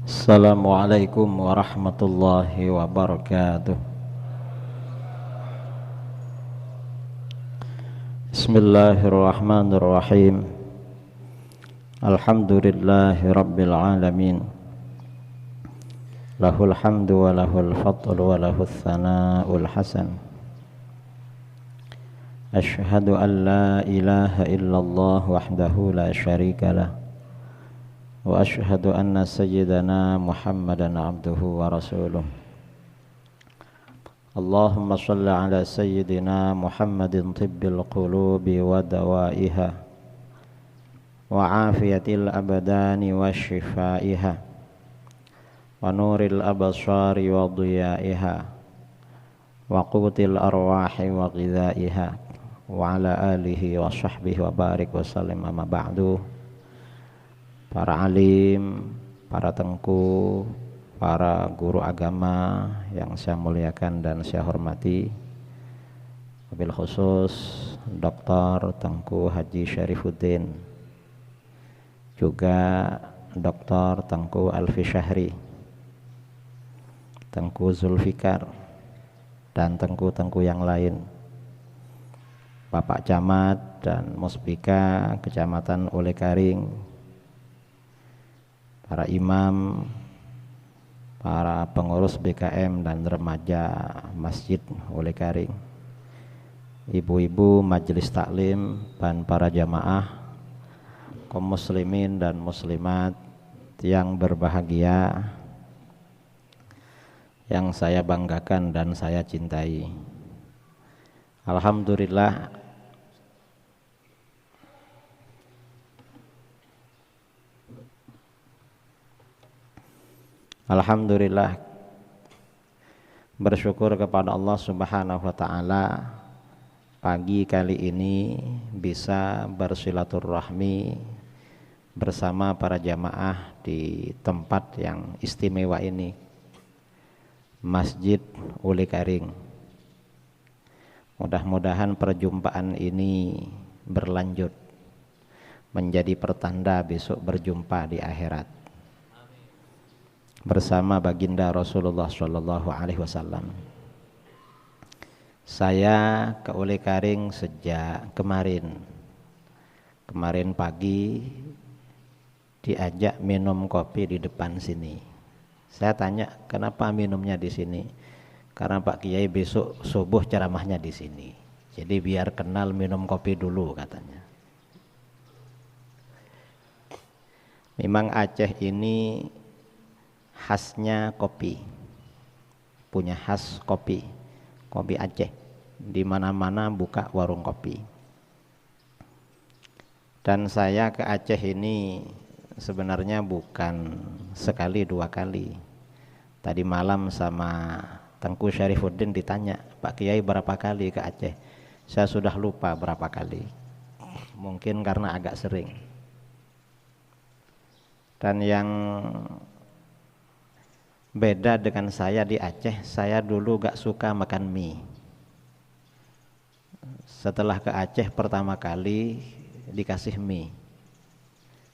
Assalamualaikum warahmatullahi wabarakatuh. Bismillahirrahmanirrahim. Alhamdulillahi rabbil alamin. Lahul hamdu wa lahul fadlu wa lahul thana'ul hasan. Ashhadu an la ilaha illallah wahdahu la syarika lah. Wa ashhadu anna sayyidana Muhammadan abduhu wa rasuluh. Allahumma salli ala sayyidina Muhammadin tibbil qulubi wa dawaiha wa afiyatil abdani wa shifaiha wa nuril absari wa diyaiha wa qutil arwahi wa ghidaiha wa ala alihi wa sahbihi wa barik wa sallim. Amma ba'du. Para alim, para tengku, para guru agama yang saya muliakan dan saya hormati, wabil khusus Dr. Tengku Haji Syarifuddin, juga Dr. Tengku Alfi Syahri, Tengku Zulfikar, dan tengku-tengku yang lain, Bapak Camat dan Muspika Kecamatan Olekaring, para imam, para pengurus BKM dan remaja Masjid Olekaring, ibu-ibu majelis taklim, dan para jamaah kaum muslimin dan muslimat yang berbahagia, yang saya banggakan dan saya cintai. Alhamdulillah, bersyukur kepada Allah Subhanahu wa taala, pagi kali ini bisa bersilaturahmi bersama para jamaah di tempat yang istimewa ini, Masjid Olekaring. Mudah-mudahan perjumpaan ini berlanjut menjadi pertanda besok berjumpa di akhirat bersama baginda Rasulullah Shallallahu Alaihi Wasallam. Saya ke Olekaring sejak kemarin pagi, diajak minum kopi di depan sini. Saya tanya, kenapa minumnya di sini? Karena Pak Kiai besok subuh ceramahnya di sini. Jadi biar kenal minum kopi dulu katanya. Memang Aceh ini khasnya kopi, punya khas kopi Aceh. Di mana-mana buka warung kopi. Dan saya ke Aceh ini sebenarnya bukan sekali dua kali. Tadi malam sama Tengku Syarifuddin ditanya, Pak Kiai berapa kali ke Aceh? Saya sudah lupa berapa kali. Mungkin karena agak sering. Dan yang beda dengan saya di Aceh, saya dulu gak suka makan mie. Setelah ke Aceh pertama kali dikasih mie,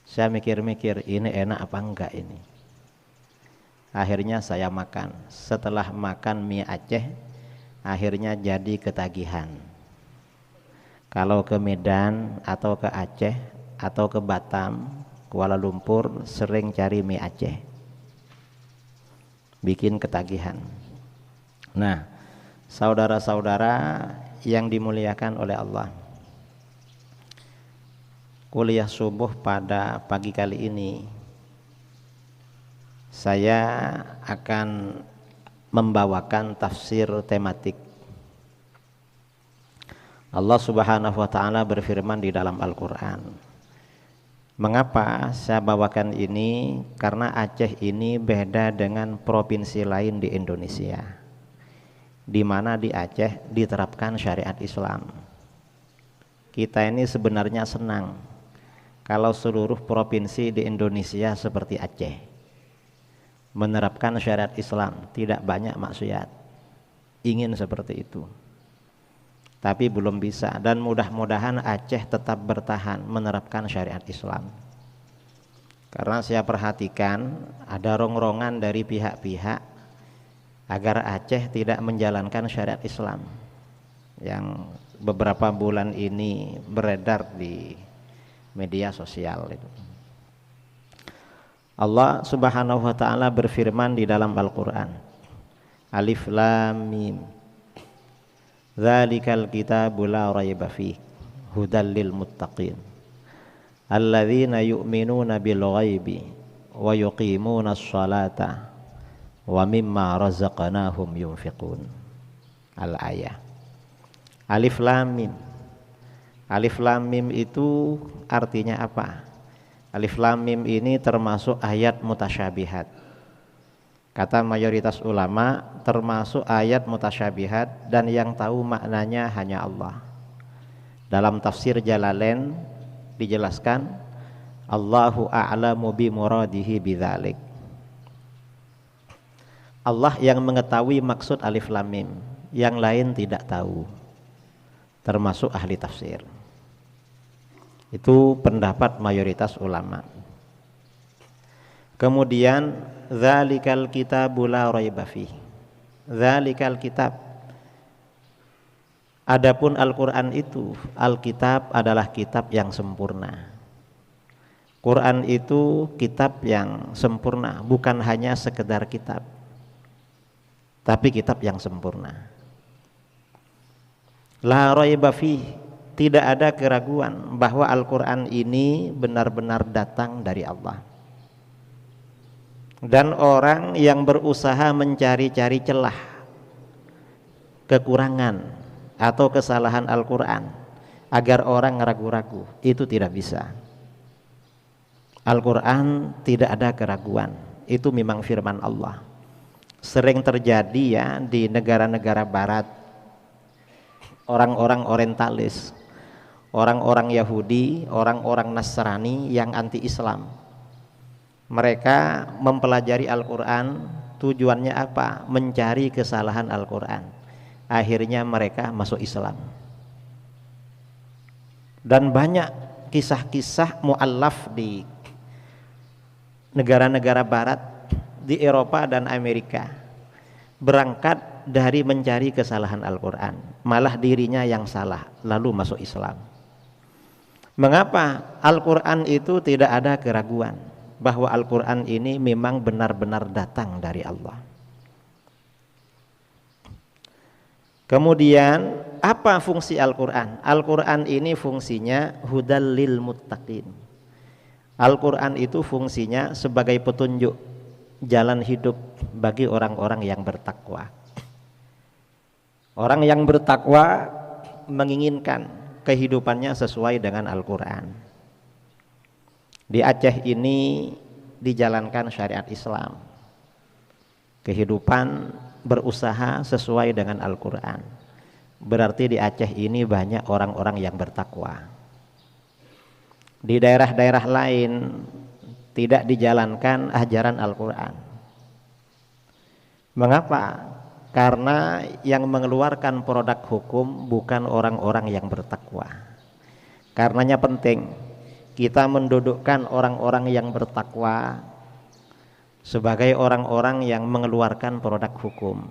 saya mikir-mikir ini enak apa enggak ini. Akhirnya saya makan. Setelah makan mie Aceh, akhirnya jadi ketagihan. Kalau ke Medan atau ke Aceh atau ke Batam, Kuala Lumpur, sering cari mie Aceh, bikin ketagihan. Nah, saudara-saudara yang dimuliakan oleh Allah, kuliah subuh pada pagi kali ini saya akan membawakan tafsir tematik. Allah Subhanahu wa taala berfirman di dalam Al-Qur'an. Mengapa saya bawakan ini? Karena Aceh ini beda dengan provinsi lain di Indonesia, di mana di Aceh diterapkan syariat Islam. Kita ini sebenarnya senang kalau seluruh provinsi di Indonesia seperti Aceh menerapkan syariat Islam, tidak banyak maksiat. Ingin seperti itu, tapi belum bisa, dan mudah-mudahan Aceh tetap bertahan menerapkan syariat Islam. Karena saya perhatikan ada rongrongan dari pihak-pihak agar Aceh tidak menjalankan syariat Islam yang beberapa bulan ini beredar di media sosial itu. Allah Subhanahu wa taala berfirman di dalam Al-Qur'an, Alif Lam Mim, Dzalikal kitabu la raiba fihi hudal lil muttaqin alladzina yu'minuna bil ghaibi wa yuqimuna sholata wa mimma razaqnahum yunfiqun. Al-ayah. Alif Lam Mim. Alif Lam Mim itu artinya apa? Alif Lam Mim ini termasuk ayat mutasyabihat. Kata mayoritas ulama termasuk ayat mutasyabihat dan yang tahu maknanya hanya Allah. Dalam tafsir Jalalain dijelaskan Allahu a'lamu bi muradihi bidzalik. Allah yang mengetahui maksud Alif Lam Mim, yang lain tidak tahu, termasuk ahli tafsir. Itu pendapat mayoritas ulama. Kemudian dzalikal kitabu la raiba fihi. Dzalikal kitab. Adapun Al-Qur'an itu, Alkitab adalah kitab yang sempurna. Quran itu kitab yang sempurna, bukan hanya sekedar kitab, tapi kitab yang sempurna. La raiba fihi, tidak ada keraguan bahwa Al-Quran ini benar-benar datang dari Allah. Dan orang yang berusaha mencari-cari celah, kekurangan atau kesalahan Al-Quran agar orang ragu-ragu, itu tidak bisa. Al-Quran tidak ada keraguan, itu memang firman Allah. Sering terjadi ya di negara-negara barat, orang-orang orientalis, orang-orang Yahudi, orang-orang Nasrani yang anti-Islam. Mereka mempelajari Al-Quran, tujuannya apa? Mencari kesalahan Al-Quran. Akhirnya mereka masuk Islam. Dan banyak kisah-kisah mu'allaf di negara-negara barat, di Eropa dan Amerika, berangkat dari mencari kesalahan Al-Quran, malah dirinya yang salah, lalu masuk Islam. Mengapa? Al-Quran itu tidak ada keraguan bahwa Al-Quran ini memang benar-benar datang dari Allah. Kemudian apa fungsi Al-Quran? Al-Quran ini fungsinya hudal lil muttaqin. Al-Quran itu fungsinya sebagai petunjuk jalan hidup bagi orang-orang yang bertakwa. Orang yang bertakwa menginginkan kehidupannya sesuai dengan Al-Quran. Di Aceh ini dijalankan syariat Islam. Kehidupan berusaha sesuai dengan Al-Quran. Berarti di Aceh ini banyak orang-orang yang bertakwa. Di daerah-daerah lain tidak dijalankan ajaran Al-Quran. Mengapa? Karena yang mengeluarkan produk hukum bukan orang-orang yang bertakwa. Karenanya penting kita mendudukkan orang-orang yang bertakwa sebagai orang-orang yang mengeluarkan produk hukum,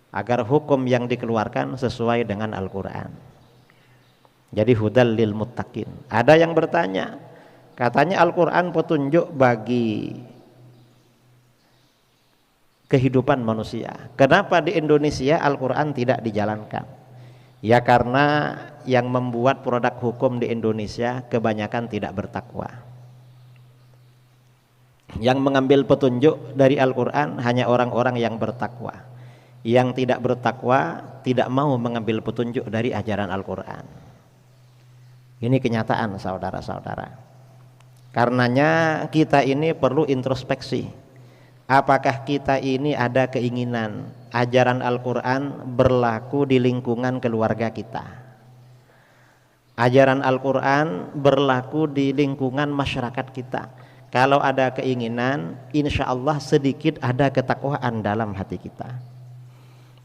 agar hukum yang dikeluarkan sesuai dengan Al-Quran. Jadi hudal lil muttaqin. Ada yang bertanya, katanya Al-Quran petunjuk bagi kehidupan manusia. Kenapa di Indonesia Al-Quran tidak dijalankan? Ya karena yang membuat produk hukum di Indonesia kebanyakan tidak bertakwa. Yang mengambil petunjuk dari Al-Quran hanya orang-orang yang bertakwa. Yang tidak bertakwa tidak mau mengambil petunjuk dari ajaran Al-Quran. Ini kenyataan saudara-saudara. Karenanya kita ini perlu introspeksi. Apakah kita ini ada keinginan ajaran Al-Quran berlaku di lingkungan keluarga kita? Ajaran Al-Quran berlaku di lingkungan masyarakat kita. Kalau ada keinginan, insya Allah sedikit ada ketakwaan dalam hati kita.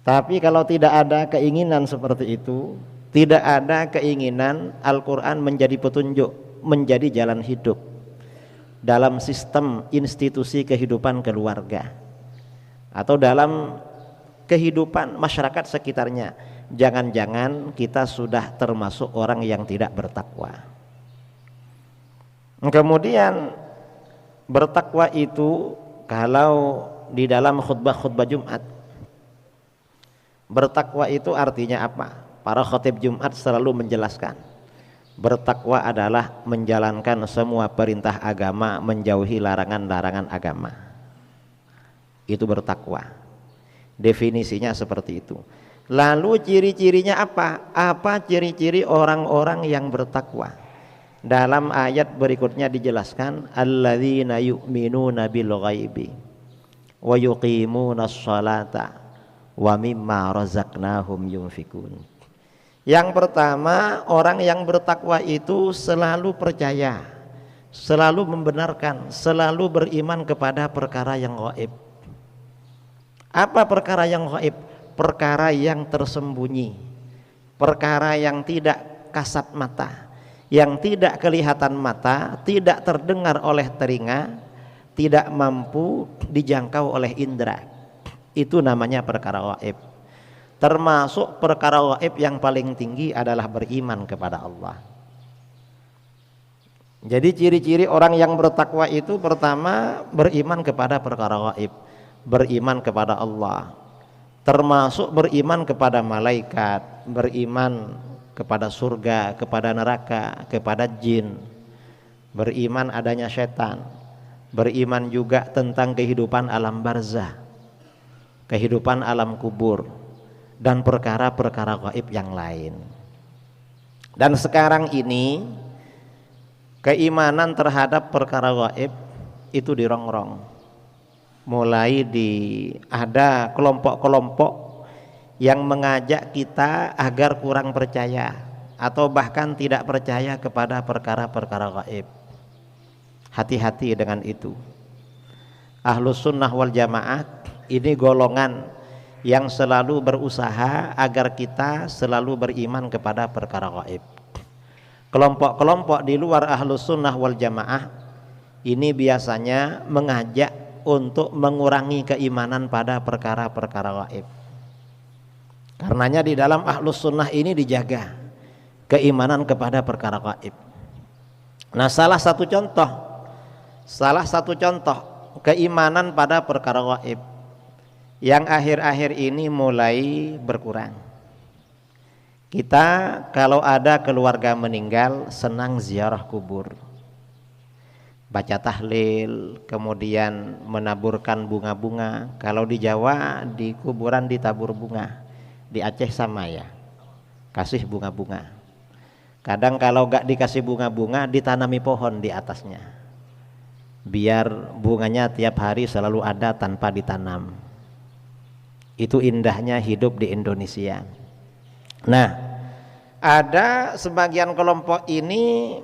Tapi kalau tidak ada keinginan seperti itu, tidak ada keinginan Al-Quran menjadi petunjuk, menjadi jalan hidup, dalam sistem institusi kehidupan keluarga atau dalam kehidupan masyarakat sekitarnya. Jangan-jangan kita sudah termasuk orang yang tidak bertakwa. Kemudian bertakwa itu kalau di dalam khutbah-khutbah Jumat, bertakwa itu artinya apa? Para khatib Jumat selalu menjelaskan, bertakwa adalah menjalankan semua perintah agama, menjauhi larangan-larangan agama. Itu bertakwa. Definisinya seperti itu. Lalu ciri-cirinya apa? Apa ciri-ciri orang-orang yang bertakwa? Dalam ayat berikutnya dijelaskan, alladzina yu'minuna bil ghaibi wa yuqimunas sholata wa mimma razaqnahum yunfikun. Yang pertama, orang yang bertakwa itu selalu percaya, selalu membenarkan, selalu beriman kepada perkara yang gaib. Apa perkara yang gaib? Perkara yang tersembunyi, perkara yang tidak kasat mata, yang tidak kelihatan mata, tidak terdengar oleh telinga, tidak mampu dijangkau oleh indera. Itu namanya perkara gaib. Termasuk perkara gaib yang paling tinggi adalah beriman kepada Allah. Jadi ciri-ciri orang yang bertakwa itu pertama beriman kepada perkara gaib, beriman kepada Allah, termasuk beriman kepada malaikat, beriman kepada surga, kepada neraka, kepada jin, beriman adanya setan, beriman juga tentang kehidupan alam barzah, kehidupan alam kubur, dan perkara-perkara gaib yang lain. Dan sekarang ini keimanan terhadap perkara gaib itu dirongrong. Mulai ada kelompok-kelompok yang mengajak kita agar kurang percaya atau bahkan tidak percaya kepada perkara-perkara gaib. Hati-hati dengan itu. Ahlus sunnah wal jamaah ini golongan yang selalu berusaha agar kita selalu beriman kepada perkara gaib. Kelompok-kelompok di luar ahlus sunnah wal jamaah ini biasanya mengajak untuk mengurangi keimanan pada perkara-perkara gaib. Karenanya di dalam ahlus sunnah ini dijaga keimanan kepada perkara gaib. Nah, salah satu contoh keimanan pada perkara gaib yang akhir-akhir ini mulai berkurang. Kita kalau ada keluarga meninggal senang ziarah kubur, baca tahlil, kemudian menaburkan bunga-bunga. Kalau di Jawa di kuburan ditabur bunga, di Aceh sama ya, kasih bunga-bunga. Kadang kalau gak dikasih bunga-bunga ditanami pohon di atasnya, biar bunganya tiap hari selalu ada tanpa ditanam. Itu indahnya hidup di Indonesia. Nah, ada sebagian kelompok ini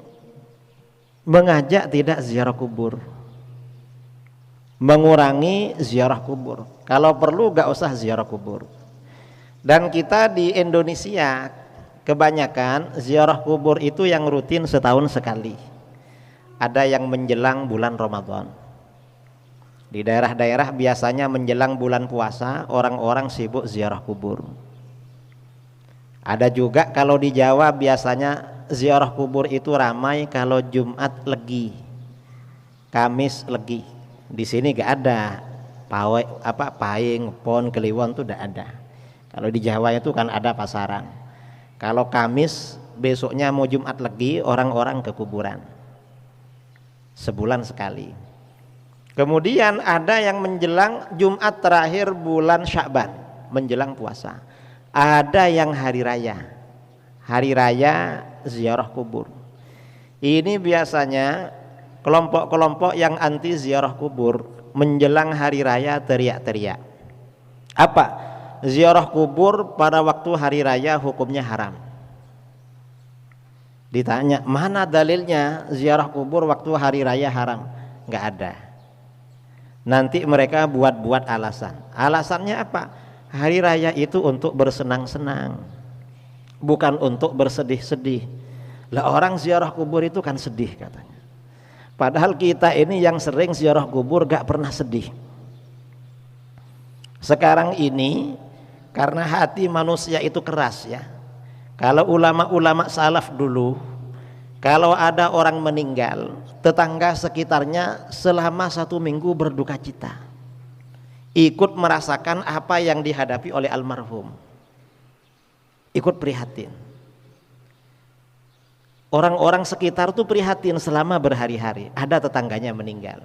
mengajak tidak ziarah kubur, mengurangi ziarah kubur. Kalau perlu gak usah ziarah kubur. Dan kita di Indonesia kebanyakan ziarah kubur itu yang rutin setahun sekali. Ada yang menjelang bulan Ramadan. Di daerah-daerah biasanya menjelang bulan puasa orang-orang sibuk ziarah kubur. Ada juga kalau di Jawa biasanya ziarah kubur itu ramai kalau Jumat Legi, Kamis Legi. Di sini gak ada Pahing, Pon, Kliwon itu gak ada. Kalau di Jawa itu kan ada pasaran. Kalau Kamis besoknya mau Jumat Legi, orang-orang ke kuburan. Sebulan sekali. Kemudian ada yang menjelang Jumat terakhir bulan Sya'ban, menjelang puasa. Ada yang hari raya ziarah kubur. Ini biasanya kelompok-kelompok yang anti ziarah kubur menjelang hari raya teriak-teriak. Apa? Ziarah kubur pada waktu hari raya hukumnya haram. Ditanya, mana dalilnya ziarah kubur waktu hari raya haram? Nggak ada. Nanti mereka buat-buat alasan. Alasannya apa? Hari raya itu untuk bersenang-senang, bukan untuk bersedih-sedih. Lah orang ziarah kubur itu kan sedih katanya. Padahal kita ini yang sering ziarah kubur gak pernah sedih. Sekarang ini karena hati manusia itu keras ya. Kalau ulama-ulama salaf dulu, kalau ada orang meninggal, tetangga sekitarnya selama 1 minggu berduka cita, ikut merasakan apa yang dihadapi oleh almarhum, ikut prihatin. Orang-orang sekitar tuh prihatin selama berhari-hari ada tetangganya meninggal.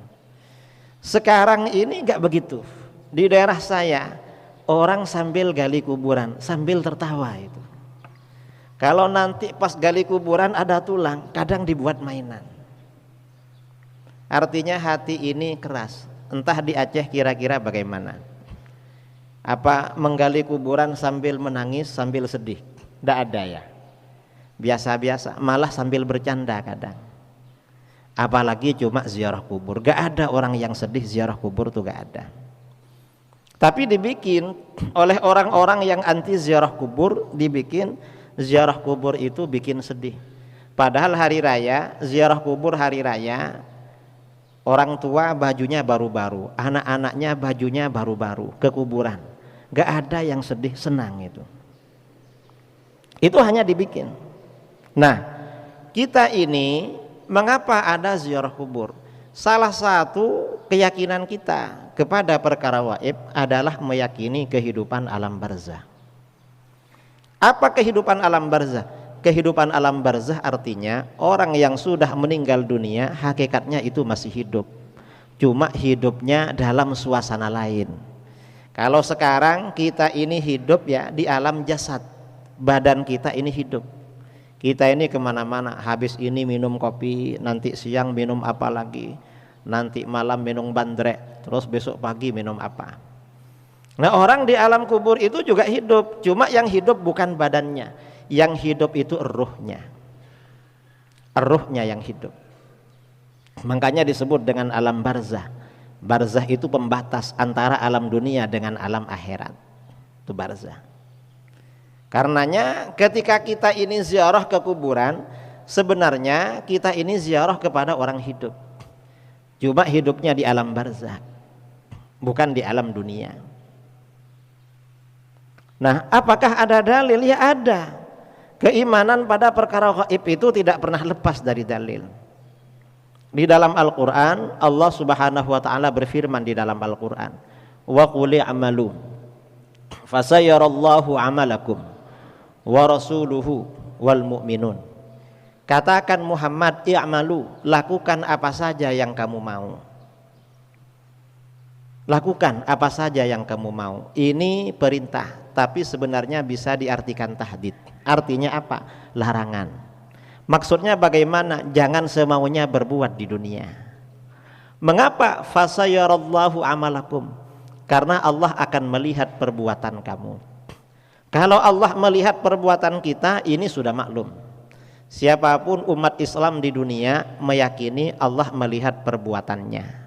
Sekarang ini gak begitu. Di daerah saya orang sambil gali kuburan sambil tertawa itu. Kalau nanti pas gali kuburan ada tulang, kadang dibuat mainan. Artinya hati ini keras. Entah di Aceh kira-kira bagaimana. Apa menggali kuburan sambil menangis, sambil sedih? Tidak ada ya. Biasa-biasa, malah sambil bercanda kadang. Apalagi cuma ziarah kubur. Gak ada orang yang sedih ziarah kubur tuh gak ada. Tapi dibikin oleh orang-orang yang anti ziarah kubur, dibikin ziarah kubur itu bikin sedih. Padahal hari raya, ziarah kubur hari raya, orang tua bajunya baru-baru, anak-anaknya bajunya baru-baru ke kuburan. Gak ada yang sedih, senang itu. Itu hanya dibikin. Nah, kita ini mengapa ada ziarah kubur? Salah satu keyakinan kita kepada perkara gaib adalah meyakini kehidupan alam barzah. Apa kehidupan alam barzah? Kehidupan alam barzah artinya orang yang sudah meninggal dunia hakikatnya itu masih hidup, cuma hidupnya dalam suasana lain. Kalau sekarang kita ini hidup ya di alam jasad, badan kita ini hidup. Kita ini kemana-mana, habis ini minum kopi, nanti siang minum apa lagi, nanti malam minum bandrek, terus besok pagi minum apa. Nah, orang di alam kubur itu juga hidup, cuma yang hidup bukan badannya, yang hidup itu ruhnya. Ruhnya yang hidup. Makanya disebut dengan alam barzah. Barzah itu pembatas antara alam dunia dengan alam akhirat. Itu barzah. Karenanya ketika kita ini ziarah ke kuburan, sebenarnya kita ini ziarah kepada orang hidup. Cuma hidupnya di alam barzah, bukan di alam dunia. Nah, apakah ada dalil? Ya ada. Keimanan pada perkara gaib itu tidak pernah lepas dari dalil. Di dalam Al-Quran, Allah Subhanahu wa ta'ala berfirman di dalam Al-Quran, wa qul i'malu fasayarallahu amalakum wa rasuluhu wal mu'minun. Katakan Muhammad, i'malu, lakukan apa saja yang kamu mau. Lakukan apa saja yang kamu mau. Ini perintah, tapi sebenarnya bisa diartikan tahdid. Artinya apa? Larangan. Maksudnya bagaimana? Jangan semaunya berbuat di dunia. Mengapa? Fasayarallahu amalakum. Karena Allah akan melihat perbuatan kamu. Kalau Allah melihat perbuatan kita, ini sudah maklum. Siapapun umat Islam di dunia meyakini Allah melihat perbuatannya.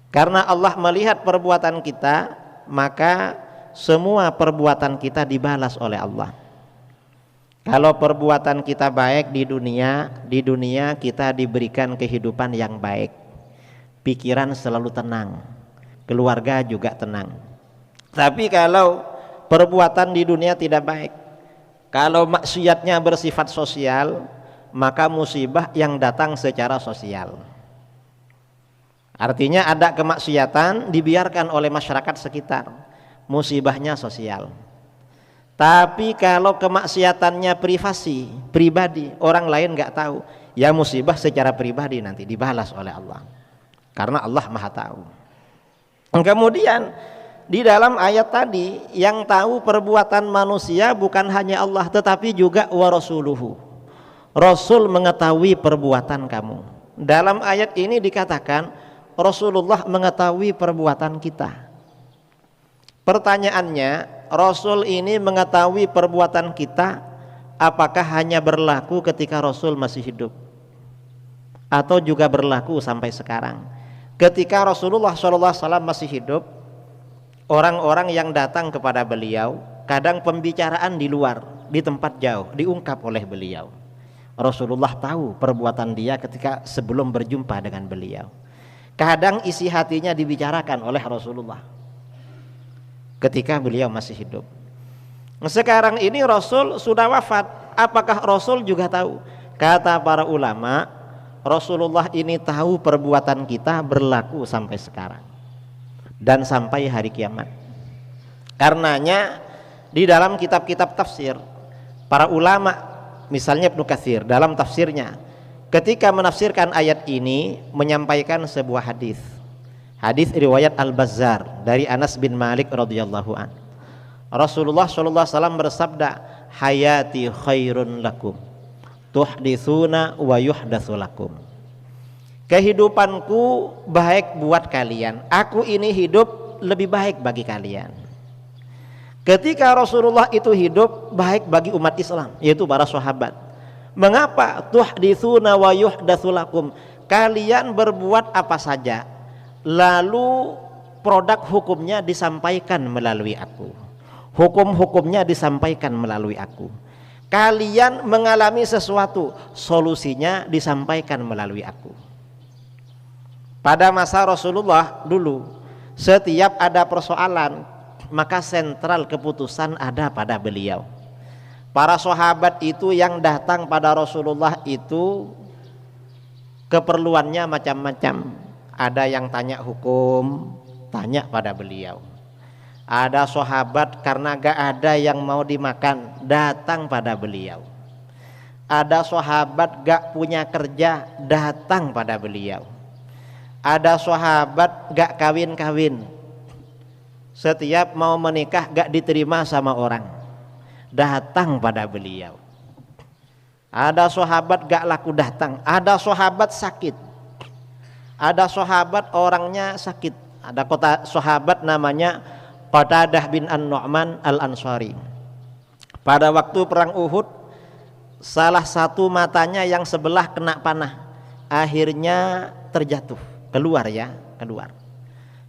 Karena Allah melihat perbuatan kita, maka semua perbuatan kita dibalas oleh Allah. Kalau perbuatan kita baik di dunia kita diberikan kehidupan yang baik. Pikiran selalu tenang, keluarga juga tenang. Tapi kalau perbuatan di dunia tidak baik, kalau maksiatnya bersifat sosial, maka musibah yang datang secara sosial. Artinya ada kemaksiatan dibiarkan oleh masyarakat sekitar, musibahnya sosial. Tapi kalau kemaksiatannya privasi, pribadi, orang lain nggak tahu, ya musibah secara pribadi nanti dibalas oleh Allah. Karena Allah Maha tahu. Kemudian di dalam ayat tadi yang tahu perbuatan manusia bukan hanya Allah, tetapi juga wa rasuluhu. Rasul mengetahui perbuatan kamu. Dalam ayat ini dikatakan Rasulullah mengetahui perbuatan kita. Pertanyaannya, Rasul ini mengetahui perbuatan kita, apakah hanya berlaku ketika Rasul masih hidup? Atau juga berlaku sampai sekarang? Ketika Rasulullah SAW masih hidup, orang-orang yang datang kepada beliau, kadang pembicaraan di luar, di tempat jauh, diungkap oleh beliau. Rasulullah tahu perbuatan dia ketika sebelum berjumpa dengan beliau. Kadang isi hatinya dibicarakan oleh Rasulullah ketika beliau masih hidup. Sekarang ini Rasul sudah wafat, apakah Rasul juga tahu? Kata para ulama, Rasulullah ini tahu perbuatan kita berlaku sampai sekarang dan sampai hari kiamat. Karenanya di dalam kitab-kitab tafsir, para ulama, misalnya Ibnu Katsir dalam tafsirnya, ketika menafsirkan ayat ini menyampaikan sebuah hadis. Hadis riwayat Al-Bazzar dari Anas bin Malik radhiyallahu an. Rasulullah sallallahu alaihi wasallam bersabda, "Hayati khairun lakum, tuhditsuna wa yuhdatsu lakum." Kehidupanku baik buat kalian. Aku ini hidup lebih baik bagi kalian. Ketika Rasulullah itu hidup, baik bagi umat Islam, yaitu para sahabat. Mengapa? Tuhditsuna wa yuhdatsu lakum. Kalian berbuat apa saja, lalu produk hukumnya disampaikan melalui aku. Hukum-hukumnya disampaikan melalui aku. Kalian mengalami sesuatu, solusinya disampaikan melalui aku. Pada masa Rasulullah dulu, setiap ada persoalan, maka sentral keputusan ada pada beliau. Para sahabat itu yang datang pada Rasulullah itu keperluannya macam-macam. Ada yang tanya hukum, tanya pada beliau. Ada sahabat karena gak ada yang mau dimakan, datang pada beliau. Ada sahabat gak punya kerja, datang pada beliau. Ada sahabat gak kawin-kawin, setiap mau menikah gak diterima sama orang, datang pada beliau. Ada sahabat gak laku datang. Ada sahabat sakit. Ada sahabat orangnya sakit. Ada sahabat namanya Qatadah bin An-Nu'man Al-Ansari. Pada waktu perang Uhud, salah satu matanya yang sebelah kena panah, akhirnya terjatuh, keluar.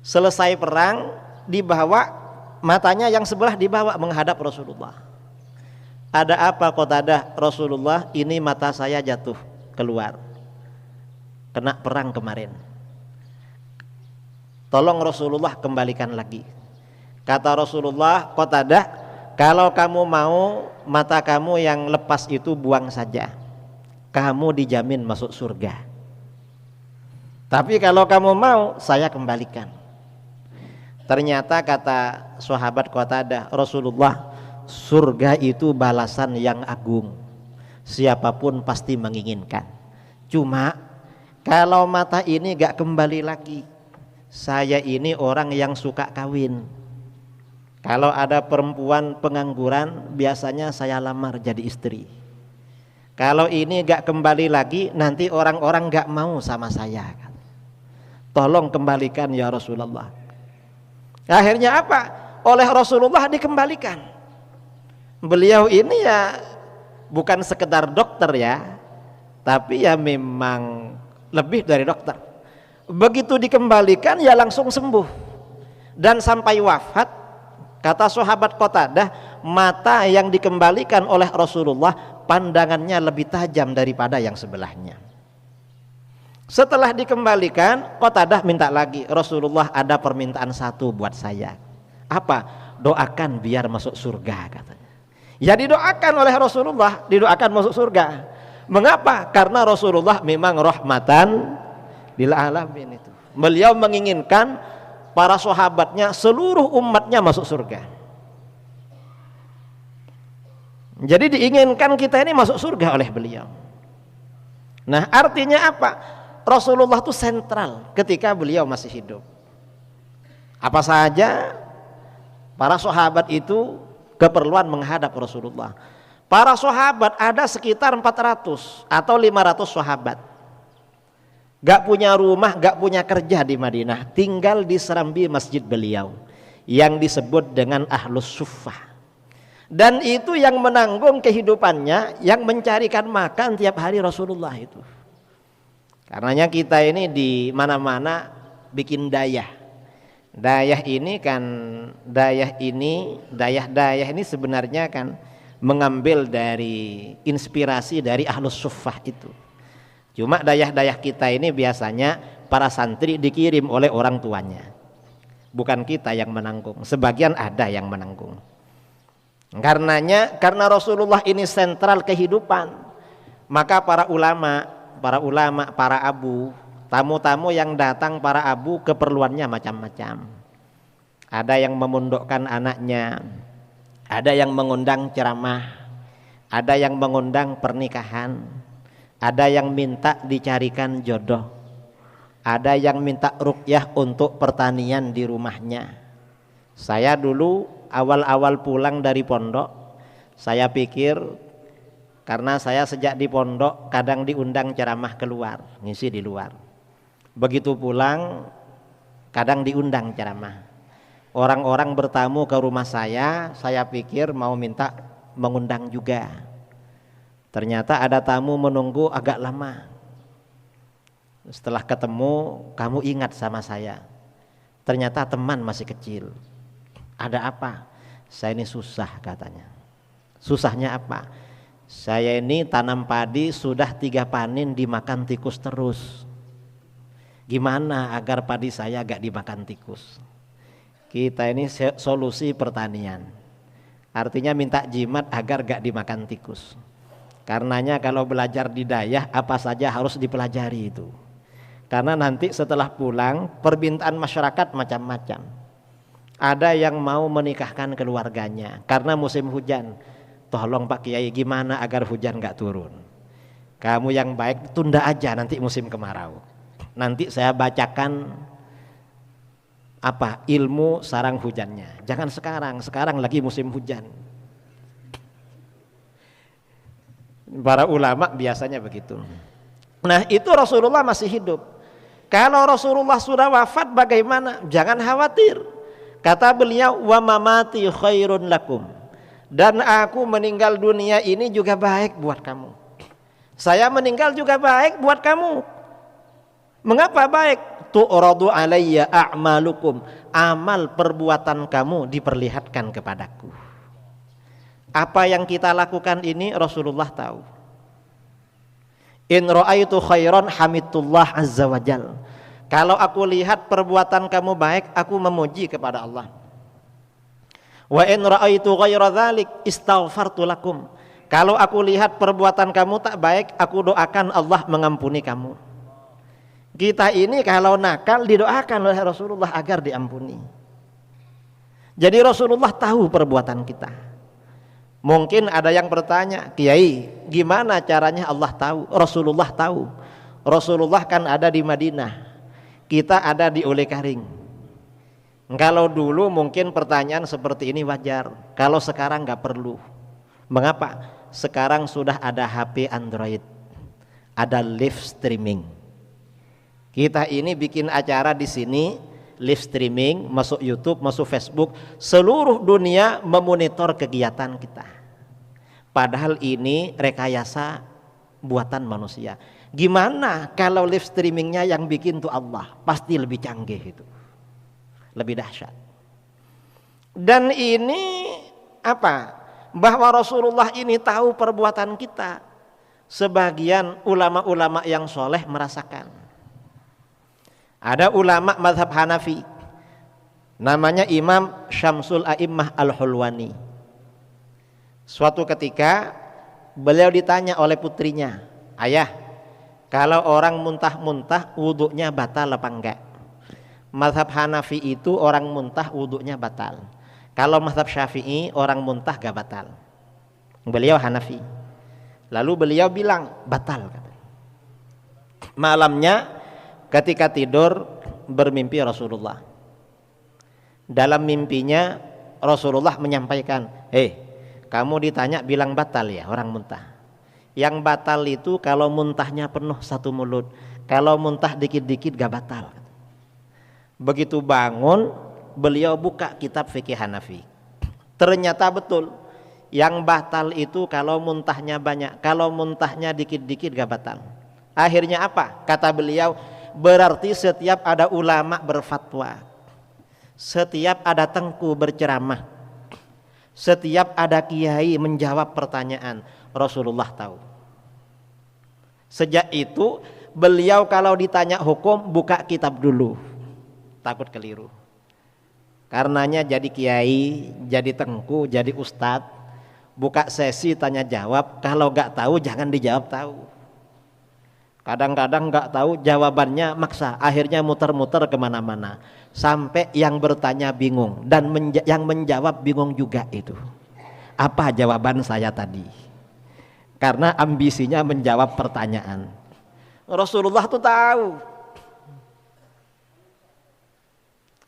Selesai perang, dibawa matanya yang sebelah, dibawa menghadap Rasulullah. Ada apa Qatadah? Rasulullah, ini mata saya jatuh keluar, kena perang kemarin. Tolong Rasulullah kembalikan lagi. Kata Rasulullah, Qatadah, kalau kamu mau mata kamu yang lepas itu buang saja, kamu dijamin masuk surga. Tapi kalau kamu mau, saya kembalikan. Ternyata kata sahabat Qatadah, Rasulullah, surga itu balasan yang agung, siapapun pasti menginginkan. Cuma kalau mata ini gak kembali lagi, saya ini orang yang suka kawin. Kalau ada perempuan pengangguran, biasanya saya lamar jadi istri. Kalau ini gak kembali lagi, nanti orang-orang gak mau sama saya. Tolong kembalikan ya Rasulullah. Akhirnya apa? Oleh Rasulullah dikembalikan. Beliau ini ya bukan sekedar dokter ya, tapi ya memang lebih dari dokter. Begitu dikembalikan ya langsung sembuh. Dan sampai wafat, kata sahabat Qatadah, mata yang dikembalikan oleh Rasulullah pandangannya lebih tajam daripada yang sebelahnya. Setelah dikembalikan, Qatadah minta lagi, Rasulullah ada permintaan satu buat saya. Apa? Doakan biar masuk surga, katanya. Ya didoakan oleh Rasulullah, didoakan masuk surga. Mengapa? Karena Rasulullah memang rahmatan lil alamin itu. Beliau menginginkan para sahabatnya, seluruh umatnya masuk surga. Jadi diinginkan kita ini masuk surga oleh beliau. Nah, artinya apa? Rasulullah itu sentral ketika beliau masih hidup. Apa saja para sahabat itu keperluan menghadap Rasulullah. Para sahabat ada sekitar 400 atau 500 sahabat. Gak punya rumah, gak punya kerja di Madinah, tinggal di serambi masjid beliau yang disebut dengan Ahlus Suffah. Dan itu yang menanggung kehidupannya, yang mencarikan makan tiap hari Rasulullah itu. Karenanya kita ini di mana-mana bikin dayah. Dayah ini kan, dayah ini sebenarnya kan mengambil dari inspirasi dari Ahlus Suffah itu. Cuma dayah-dayah kita ini biasanya para santri dikirim oleh orang tuanya, bukan kita yang menanggung. Sebagian ada yang menanggung. Karena Rasulullah ini sentral kehidupan, maka para ulama, para abu, tamu-tamu yang datang para abu keperluannya macam-macam. Ada yang memondokkan anaknya, ada yang mengundang ceramah, ada yang mengundang pernikahan, ada yang minta dicarikan jodoh, ada yang minta ruqyah untuk pertanian di rumahnya. Saya dulu awal-awal pulang dari pondok, saya pikir karena saya sejak di pondok kadang diundang ceramah keluar, ngisi di luar. Begitu pulang kadang diundang ceramah. Orang-orang bertamu ke rumah saya pikir mau minta mengundang juga. Ternyata ada tamu menunggu agak lama. Setelah ketemu, kamu ingat sama saya. Ternyata teman masih kecil. Ada apa? Saya ini susah katanya. Susahnya apa? Saya ini tanam padi sudah 3 panen dimakan tikus terus. Gimana agar padi saya gak dimakan tikus? Kita ini solusi pertanian. Artinya minta jimat agar gak dimakan tikus. Karenanya kalau belajar di dayah apa saja harus dipelajari itu. Karena nanti setelah pulang permintaan masyarakat macam-macam. Ada yang mau menikahkan keluarganya karena musim hujan. Tolong Pak Kiai gimana agar hujan gak turun. Kamu yang baik tunda aja nanti musim kemarau. Nanti saya bacakan ilmu sarang hujannya. Jangan sekarang lagi musim hujan. Para ulama biasanya begitu. Nah itu Rasulullah masih hidup. Kalau Rasulullah sudah wafat bagaimana? Jangan khawatir. Kata beliau, wa mamati khairun lakum. Dan aku meninggal dunia ini juga baik buat kamu. Saya meninggal juga baik buat kamu. Mengapa baik? Tu'radu alayya a'malukum. Amal perbuatan kamu diperlihatkan kepadaku. Apa yang kita lakukan ini Rasulullah tahu. In ra'aitu khairan hamidullah azza wa jal. Kalau aku lihat perbuatan kamu baik, aku memuji kepada Allah. Wa in ra'aitu ghaira dzalik istaghfartu lakum. Kalau aku lihat perbuatan kamu tak baik, aku doakan Allah mengampuni kamu. Kita ini kalau nakal didoakan oleh Rasulullah agar diampuni. Jadi Rasulullah tahu perbuatan kita. Mungkin ada yang bertanya, Kiai, gimana caranya Allah tahu? Rasulullah tahu. Rasulullah kan ada di Madinah, kita ada di Olekaring. Kalau dulu mungkin pertanyaan seperti ini wajar, kalau sekarang nggak perlu. Mengapa? Sekarang sudah ada HP Android, ada live streaming. Kita ini bikin acara di sini, live streaming, masuk YouTube, masuk Facebook, seluruh dunia memonitor kegiatan kita. Padahal ini rekayasa buatan manusia. Gimana kalau live streamingnya yang bikin tuh Allah? Pasti lebih canggih itu, lebih dahsyat. Dan ini apa? Bahwa Rasulullah ini tahu perbuatan kita. Sebagian ulama-ulama yang soleh merasakan. Ada ulama mazhab Hanafi, namanya Imam Syamsul A'immah Al-Hulwani. Suatu ketika beliau ditanya oleh putrinya, ayah, kalau orang muntah-muntah wuduknya batal apa enggak? Mazhab Hanafi itu orang muntah wuduknya batal. Kalau mazhab Syafi'i orang muntah gak batal. Beliau Hanafi. Lalu beliau bilang batal. Malamnya ketika tidur bermimpi Rasulullah. Dalam mimpinya Rasulullah menyampaikan, kamu ditanya bilang batal ya orang muntah. Yang batal itu kalau muntahnya penuh satu mulut, kalau muntah dikit-dikit gak batal. Begitu bangun beliau buka kitab fikih Hanafi. Ternyata betul, yang batal itu kalau muntahnya banyak, kalau muntahnya dikit-dikit gak batal. Akhirnya apa? Kata beliau, berarti setiap ada ulama berfatwa, setiap ada tengku berceramah, Setiap ada kiai menjawab pertanyaan, Rasulullah tahu. Sejak itu beliau kalau ditanya hukum buka kitab dulu, takut keliru. Karenanya jadi kiai, jadi tengku, jadi ustadz, buka sesi tanya jawab. Kalau gak tahu jangan dijawab tahu. Kadang-kadang gak tahu jawabannya maksa, akhirnya muter-muter kemana-mana sampai yang bertanya bingung dan yang menjawab bingung juga itu. Apa jawaban saya tadi? Karena ambisinya menjawab pertanyaan. Rasulullah tuh tahu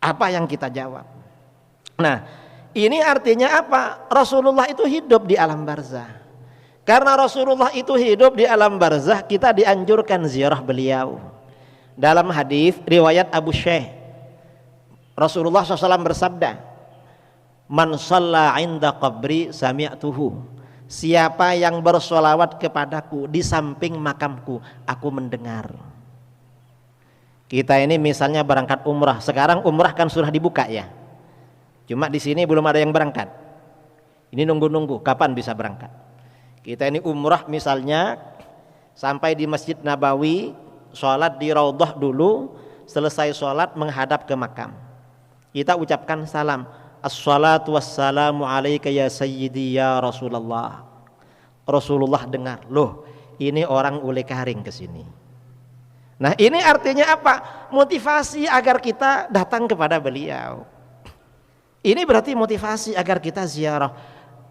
apa yang kita jawab. Nah, ini artinya apa? Rasulullah itu hidup di alam barzah. Karena Rasulullah itu hidup di alam barzah, kita dianjurkan ziarah beliau. Dalam hadis riwayat Abu Syekh, Rasulullah SAW bersabda, "Man shalla 'inda qabri sami'tuhu." Siapa yang bersolawat kepadaku di samping makamku, aku mendengar. Kita ini misalnya berangkat umrah, sekarang umrah kan sudah dibuka ya. Cuma di sini belum ada yang berangkat. Ini nunggu-nunggu kapan bisa berangkat. Kita ini umrah misalnya sampai di Masjid Nabawi, sholat di Raudhah dulu, selesai sholat menghadap ke makam. Kita ucapkan salam, Assalatu wassalamu alaika ya sayyidi ya Rasulullah. Rasulullah dengar, loh ini orang ule karing ke sini. Nah ini artinya apa? Motivasi agar kita datang kepada beliau. Ini berarti motivasi agar kita ziarah.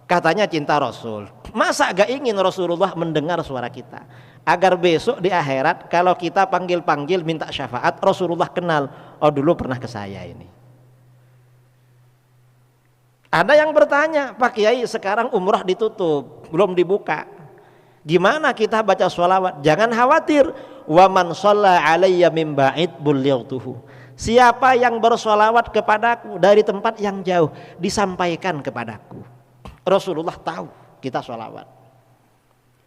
Katanya cinta Rasul, masa gak ingin Rasulullah mendengar suara kita, agar besok di akhirat kalau kita panggil-panggil minta syafaat, Rasulullah kenal, oh dulu pernah ke saya ini. Ada yang bertanya, Pak Kiai sekarang umrah ditutup, belum dibuka, gimana kita baca sholawat? Jangan khawatir, wa man shalla alayya min ba'id bulightuhu. Siapa yang bersolawat kepadaku dari tempat yang jauh, disampaikan kepadaku. Rasulullah tahu kita sholawat.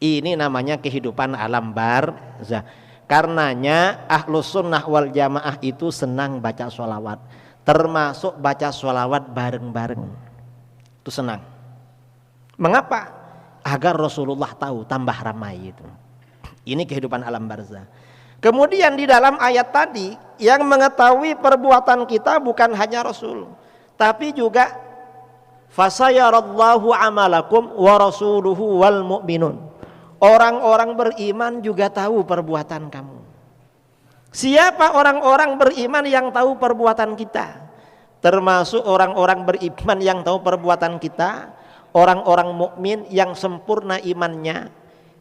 Ini namanya kehidupan alam barzah. Karenanya Ahlus Sunnah wal Jamaah itu senang baca sholawat, termasuk baca sholawat bareng-bareng. Itu senang. Mengapa? Agar Rasulullah tahu, tambah ramai itu. Ini kehidupan alam barzah. Kemudian di dalam ayat tadi yang mengetahui perbuatan kita bukan hanya Rasul, tapi juga fasayarallahu amalakum wa rasuluhu wal mu'minun. Orang-orang beriman juga tahu perbuatan kamu. Siapa orang-orang beriman yang tahu perbuatan kita? Termasuk orang-orang beriman yang tahu perbuatan kita, orang-orang mukmin yang sempurna imannya,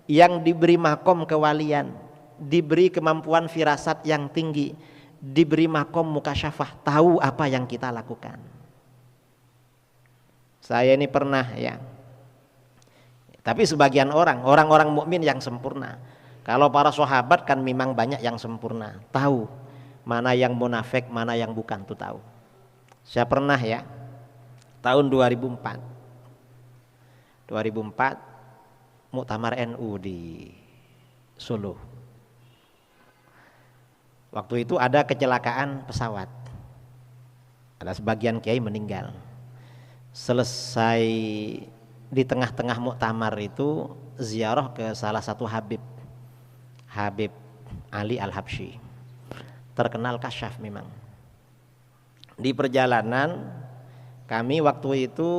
yang diberi makom kewalian, diberi kemampuan firasat yang tinggi, diberi makom mukasyafah, tahu apa yang kita lakukan. Saya ini pernah ya. Tapi sebagian orang-orang mukmin yang sempurna. Kalau para sahabat kan memang banyak yang sempurna, tahu mana yang munafik, mana yang bukan tuh tahu. Saya pernah ya, tahun 2004 Muktamar NU di Solo. Waktu itu ada kecelakaan pesawat, ada sebagian kiai meninggal. Selesai di tengah-tengah muktamar itu ziarah ke salah satu Habib Ali Al-Habsyi, terkenal kasyaf memang. Di perjalanan kami waktu itu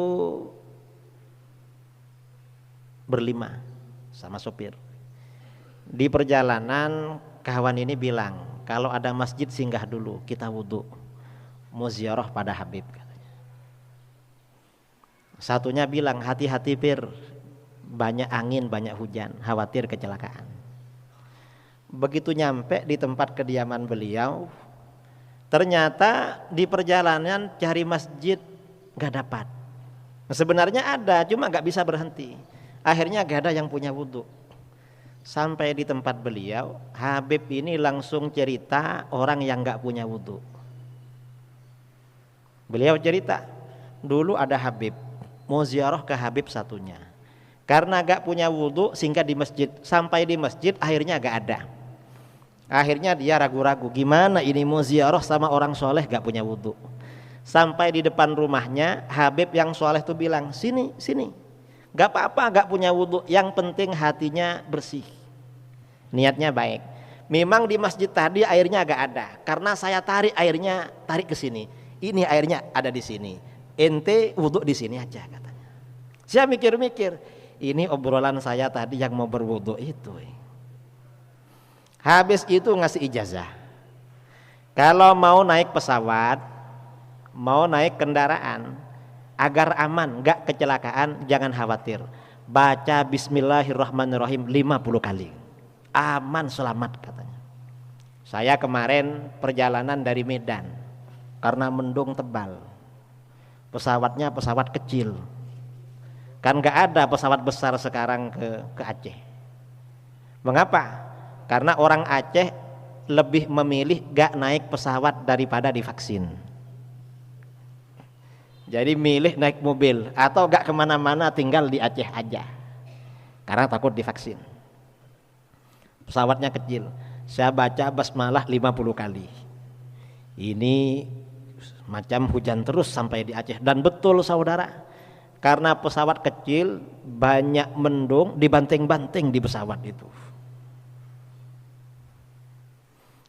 berlima sama sopir. Di perjalanan kawan ini bilang, kalau ada masjid singgah dulu, kita wudhu, mau ziarah pada Habib. Satunya bilang, hati-hati Pir, banyak angin, banyak hujan, khawatir kecelakaan. Begitu nyampe di tempat kediaman beliau, ternyata di perjalanan cari masjid gak dapat. Sebenarnya ada, cuma gak bisa berhenti. Akhirnya gak ada yang punya wudhu. Sampai di tempat beliau, Habib ini langsung cerita orang yang gak punya wudhu. Beliau cerita, dulu ada Habib, mau ziarah ke Habib satunya, karena gak punya wudhu singgah di masjid. Sampai di masjid akhirnya gak ada. Akhirnya dia ragu-ragu, gimana ini mau ziarah sama orang soleh gak punya wudhu. Sampai di depan rumahnya, Habib yang soleh itu bilang, sini, sini. Gak apa-apa, gak punya wudhu, yang penting hatinya bersih. Niatnya baik. Memang di masjid tadi airnya agak ada, karena saya tarik airnya, tarik ke sini. Ini airnya ada di sini. Ente wudhu di sini aja katanya. Saya mikir-mikir, ini obrolan saya tadi yang mau berwudhu itu. Habis itu ngasih ijazah. Kalau mau naik pesawat, mau naik kendaraan, agar aman, gak kecelakaan, jangan khawatir. Baca Bismillahirrahmanirrahim 50 kali. Aman selamat katanya. Saya kemarin perjalanan dari Medan karena mendung tebal. Pesawatnya pesawat kecil. Kan gak ada pesawat besar sekarang ke Aceh. Mengapa? Karena orang Aceh lebih memilih gak naik pesawat daripada divaksin. Jadi milih naik mobil atau gak kemana-mana, tinggal di Aceh aja karena takut divaksin. Pesawatnya kecil. Saya baca basmalah 50 kali. Ini macam hujan terus sampai di Aceh. Dan betul saudara, karena pesawat kecil banyak mendung, dibanting-banting di pesawat itu.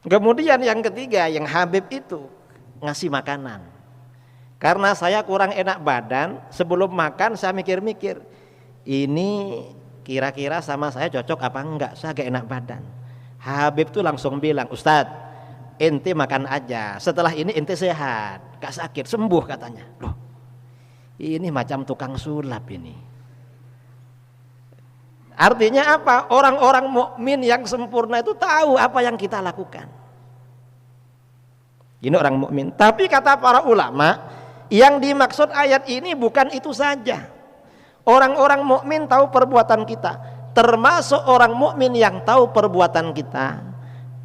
Kemudian yang ketiga, yang Habib itu ngasih makanan. Karena saya kurang enak badan, sebelum makan saya mikir-mikir, ini kira-kira sama saya cocok apa enggak, saya gak enak badan. Habib tuh langsung bilang, Ustadz, ente makan aja, setelah ini ente sehat, gak sakit, sembuh katanya. Loh, ini macam tukang sulap ini. Artinya apa? Orang-orang mukmin yang sempurna itu tahu apa yang kita lakukan. Ini orang mukmin. Tapi kata para ulama, yang dimaksud ayat ini bukan itu saja. Orang-orang mukmin tahu perbuatan kita, termasuk orang mukmin yang tahu perbuatan kita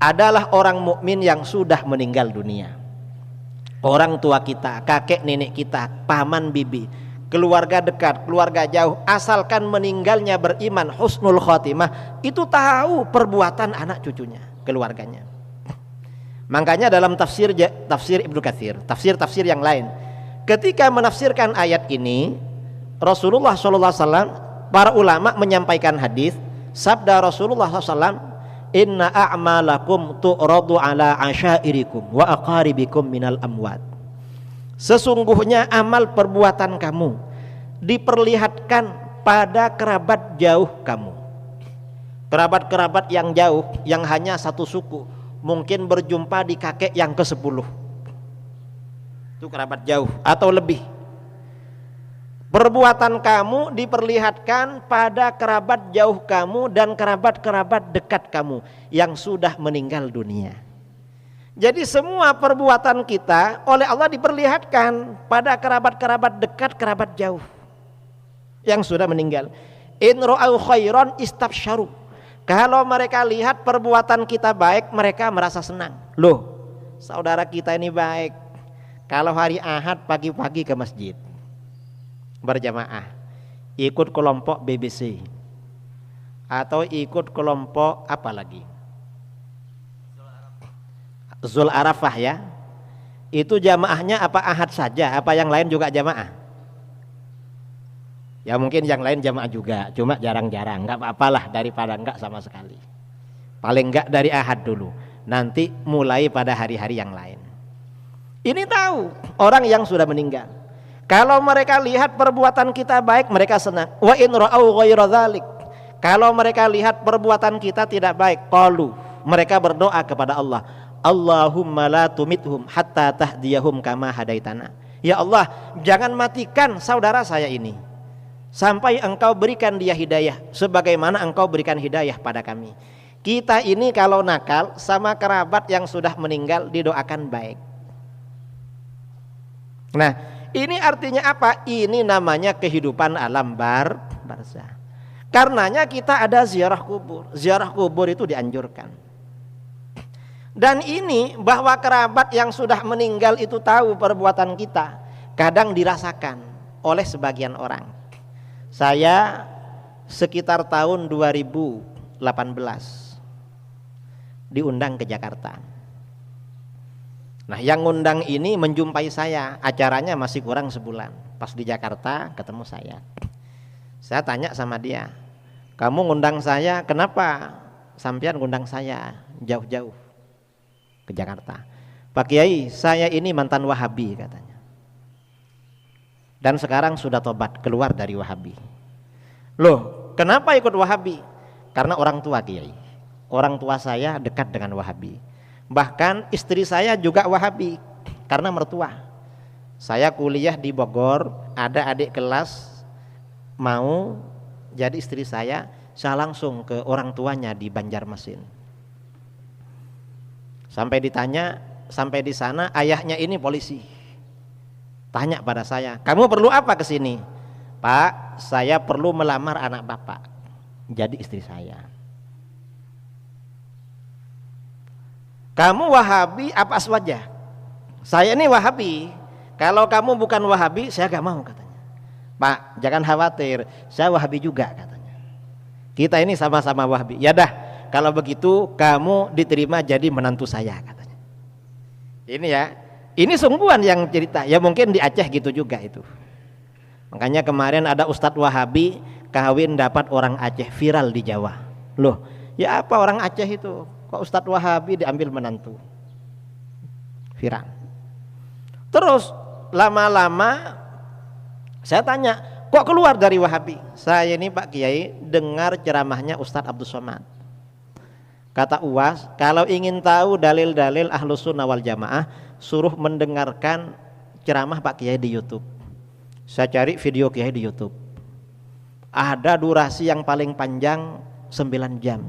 adalah orang mukmin yang sudah meninggal dunia. Orang tua kita, kakek nenek kita, paman bibi, keluarga dekat, keluarga jauh, asalkan meninggalnya beriman, husnul khotimah, itu tahu perbuatan anak cucunya, keluarganya. Makanya dalam tafsir Ibnu Katsir, tafsir yang lain, ketika menafsirkan ayat ini, Rasulullah SAW, para ulama menyampaikan hadis, sabda Rasulullah SAW, inna a'malakum tu'radu ala asyairikum wa aqaribikum minal amwat. Sesungguhnya amal perbuatan kamu diperlihatkan pada kerabat jauh kamu. Kerabat-kerabat yang jauh, yang hanya satu suku, mungkin berjumpa di kakek yang ke-10. Itu kerabat jauh atau lebih. Perbuatan kamu diperlihatkan pada kerabat jauh kamu dan kerabat-kerabat dekat kamu yang sudah meninggal dunia. Jadi semua perbuatan kita oleh Allah diperlihatkan pada kerabat-kerabat dekat, kerabat jauh yang sudah meninggal. In ra'au khairan istabsyaru. Kalau mereka lihat perbuatan kita baik, mereka merasa senang. Loh, saudara kita ini baik. Kalau hari Ahad pagi-pagi ke masjid berjamaah, ikut kelompok BBC atau ikut kelompok apa lagi, Zul Arafah ya, itu jamaahnya apa Ahad saja, apa yang lain juga jamaah? Ya mungkin yang lain jamaah juga, cuma jarang-jarang, nggak apa-apalah daripada nggak sama sekali. Paling nggak dari Ahad dulu, nanti mulai pada hari-hari yang lain. Ini tahu orang yang sudah meninggal. Kalau mereka lihat perbuatan kita baik, mereka senang. Wa in ra'au ghaira dzalik. Kalau mereka lihat perbuatan kita tidak baik, qalu, mereka berdoa kepada Allah, Allahumma la tumithum hatta tahdiyahum kama hadaitana. Ya Allah, jangan matikan saudara saya ini sampai Engkau berikan dia hidayah sebagaimana Engkau berikan hidayah pada kami. Kita ini kalau nakal sama kerabat yang sudah meninggal didoakan baik. Nah, ini artinya apa? Ini namanya kehidupan alam barzah. Karenanya kita ada ziarah kubur. Ziarah kubur itu dianjurkan. Dan ini bahwa kerabat yang sudah meninggal itu tahu perbuatan kita, kadang dirasakan oleh sebagian orang. Saya sekitar tahun 2018 diundang ke Jakarta. Nah, yang ngundang ini menjumpai saya, acaranya masih kurang sebulan. Pas di Jakarta ketemu saya. Saya tanya sama dia, kamu ngundang saya, kenapa sampean ngundang saya jauh-jauh ke Jakarta? Pak Kiai, saya ini mantan Wahabi katanya. Dan sekarang sudah tobat, keluar dari Wahabi. Loh, kenapa ikut Wahabi? Karena orang tua Kiai. Orang tua saya dekat dengan Wahabi. Bahkan istri saya juga Wahabi karena mertua. Saya kuliah di Bogor, ada adik kelas mau jadi istri saya langsung ke orang tuanya di Banjarmasin. Sampai ditanya, sampai di sana ayahnya ini polisi. Tanya pada saya, kamu perlu apa ke sini? Pak, saya perlu melamar anak bapak jadi istri saya. Kamu Wahabi apa aswaja? Saya ini Wahabi. Kalau kamu bukan Wahabi, saya gak mau katanya. Pak, jangan khawatir, saya Wahabi juga katanya. Kita ini sama-sama Wahabi. Ya dah, kalau begitu kamu diterima jadi menantu saya katanya. Ini ya, ini sungguhan yang cerita. Ya mungkin di Aceh gitu juga itu. Makanya kemarin ada Ustadz Wahabi kawin dapat orang Aceh, viral di Jawa. Loh, ya apa orang Aceh itu? Kok Ustadz Wahabi diambil menantu? Viral. Terus lama-lama saya tanya, kok keluar dari Wahabi? Saya ini Pak Kiai dengar ceramahnya Ustadz Abdul Somad. Kata UAS, kalau ingin tahu dalil-dalil Ahlus Sunnah wal Jamaah, suruh mendengarkan ceramah Pak Kiai di YouTube. Saya cari video Kiai di YouTube. Ada durasi yang paling panjang 9 jam.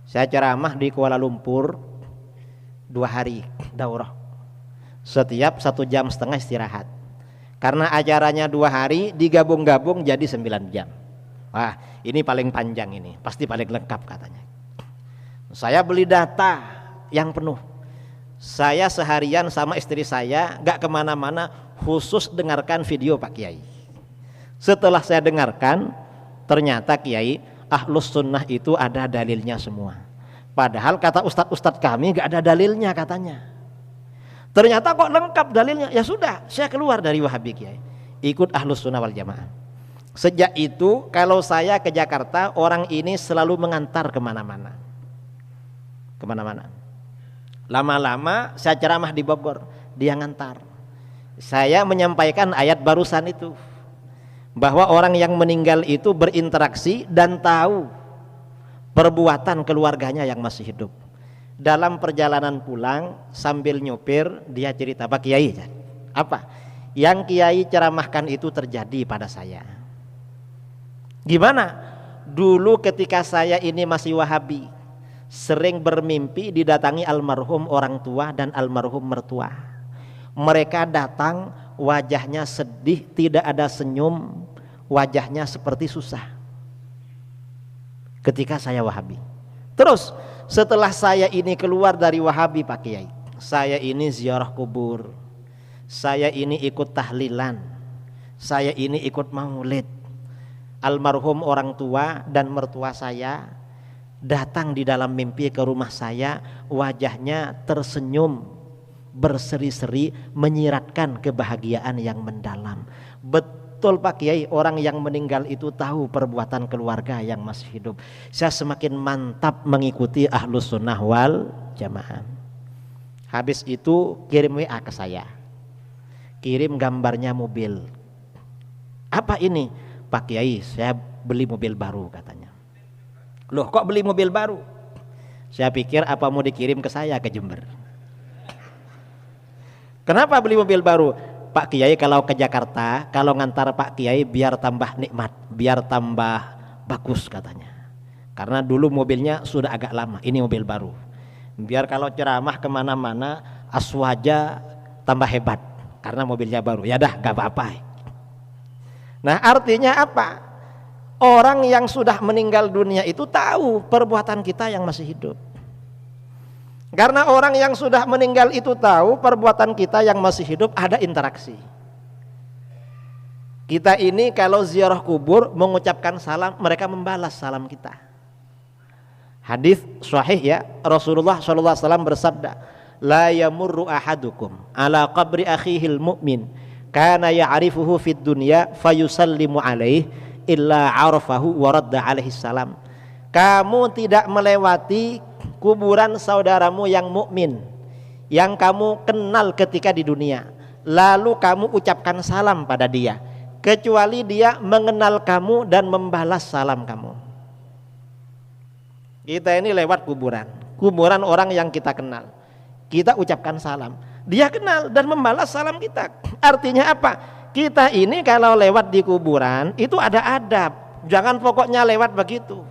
Saya ceramah di Kuala Lumpur 2 hari daurah. Setiap 1,5 jam istirahat. Karena acaranya 2 hari digabung-gabung jadi 9 jam. Wah, ini paling panjang ini, pasti paling lengkap katanya. Saya beli data yang penuh. Saya seharian sama istri saya gak kemana-mana, khusus dengarkan video Pak Kiai. Setelah saya dengarkan, ternyata Kiai Ahlus Sunnah itu ada dalilnya semua. Padahal kata ustadz-ustadz kami gak ada dalilnya katanya. Ternyata kok lengkap dalilnya. Ya sudah, saya keluar dari Wahabi Kiai, ikut Ahlus Sunnah wal Jamaah. Sejak itu kalau saya ke Jakarta, orang ini selalu mengantar kemana-mana. Lama-lama saya ceramah di Bogor, dia ngantar. Saya menyampaikan ayat barusan itu, bahwa orang yang meninggal itu berinteraksi dan tahu perbuatan keluarganya yang masih hidup. Dalam perjalanan pulang sambil nyopir dia cerita, Pak Kiai, apa yang Kiai ceramahkan itu terjadi pada saya. Gimana? Dulu ketika saya ini masih Wahabi, sering bermimpi didatangi almarhum orang tua dan almarhum mertua. Mereka datang, wajahnya sedih, tidak ada senyum, wajahnya seperti susah. Ketika saya Wahabi. Terus setelah saya ini keluar dari Wahabi Pak Kiai, saya ini ziarah kubur, saya ini ikut tahlilan, saya ini ikut maulid. Almarhum orang tua dan mertua saya datang di dalam mimpi ke rumah saya, wajahnya tersenyum, berseri-seri, menyiratkan kebahagiaan yang mendalam. Betul Pak Kiai, orang yang meninggal itu tahu perbuatan keluarga yang masih hidup. Saya semakin mantap mengikuti Ahlus Sunnah wal Jamaah. Habis itu kirim WA ke saya, kirim gambarnya mobil. Apa ini? Pak Kiai, saya beli mobil baru katanya. Loh, kok beli mobil baru? Saya pikir apa mau dikirim ke saya ke Jember. Kenapa beli mobil baru? Pak Kiai kalau ke Jakarta, kalau ngantar Pak Kiai biar tambah nikmat, biar tambah bagus katanya. Karena dulu mobilnya sudah agak lama, ini mobil baru. Biar kalau ceramah kemana-mana aswaja tambah hebat, karena mobilnya baru. Ya dah, gak apa-apa. Nah artinya apa? Orang yang sudah meninggal dunia itu tahu perbuatan kita yang masih hidup. Karena orang yang sudah meninggal itu tahu perbuatan kita yang masih hidup, ada interaksi. Kita ini kalau ziarah kubur mengucapkan salam, mereka membalas salam kita. Hadis sahih ya, Rasulullah SAW bersabda, la yamurru ahadukum ala qabri akhihil mu'min kana ya'rifuhu fid dunya fayusallimu alaihi illa arafahu wa radda alaihi salam. Kamu tidak melewati kuburan saudaramu yang mukmin yang kamu kenal ketika di dunia, lalu kamu ucapkan salam pada dia, kecuali dia mengenal kamu dan membalas salam kamu. Kita ini lewat kuburan orang yang kita kenal, kita ucapkan salam, dia kenal dan membalas salam kita. Artinya apa? Kita ini kalau lewat di kuburan itu ada adab, jangan pokoknya lewat begitu.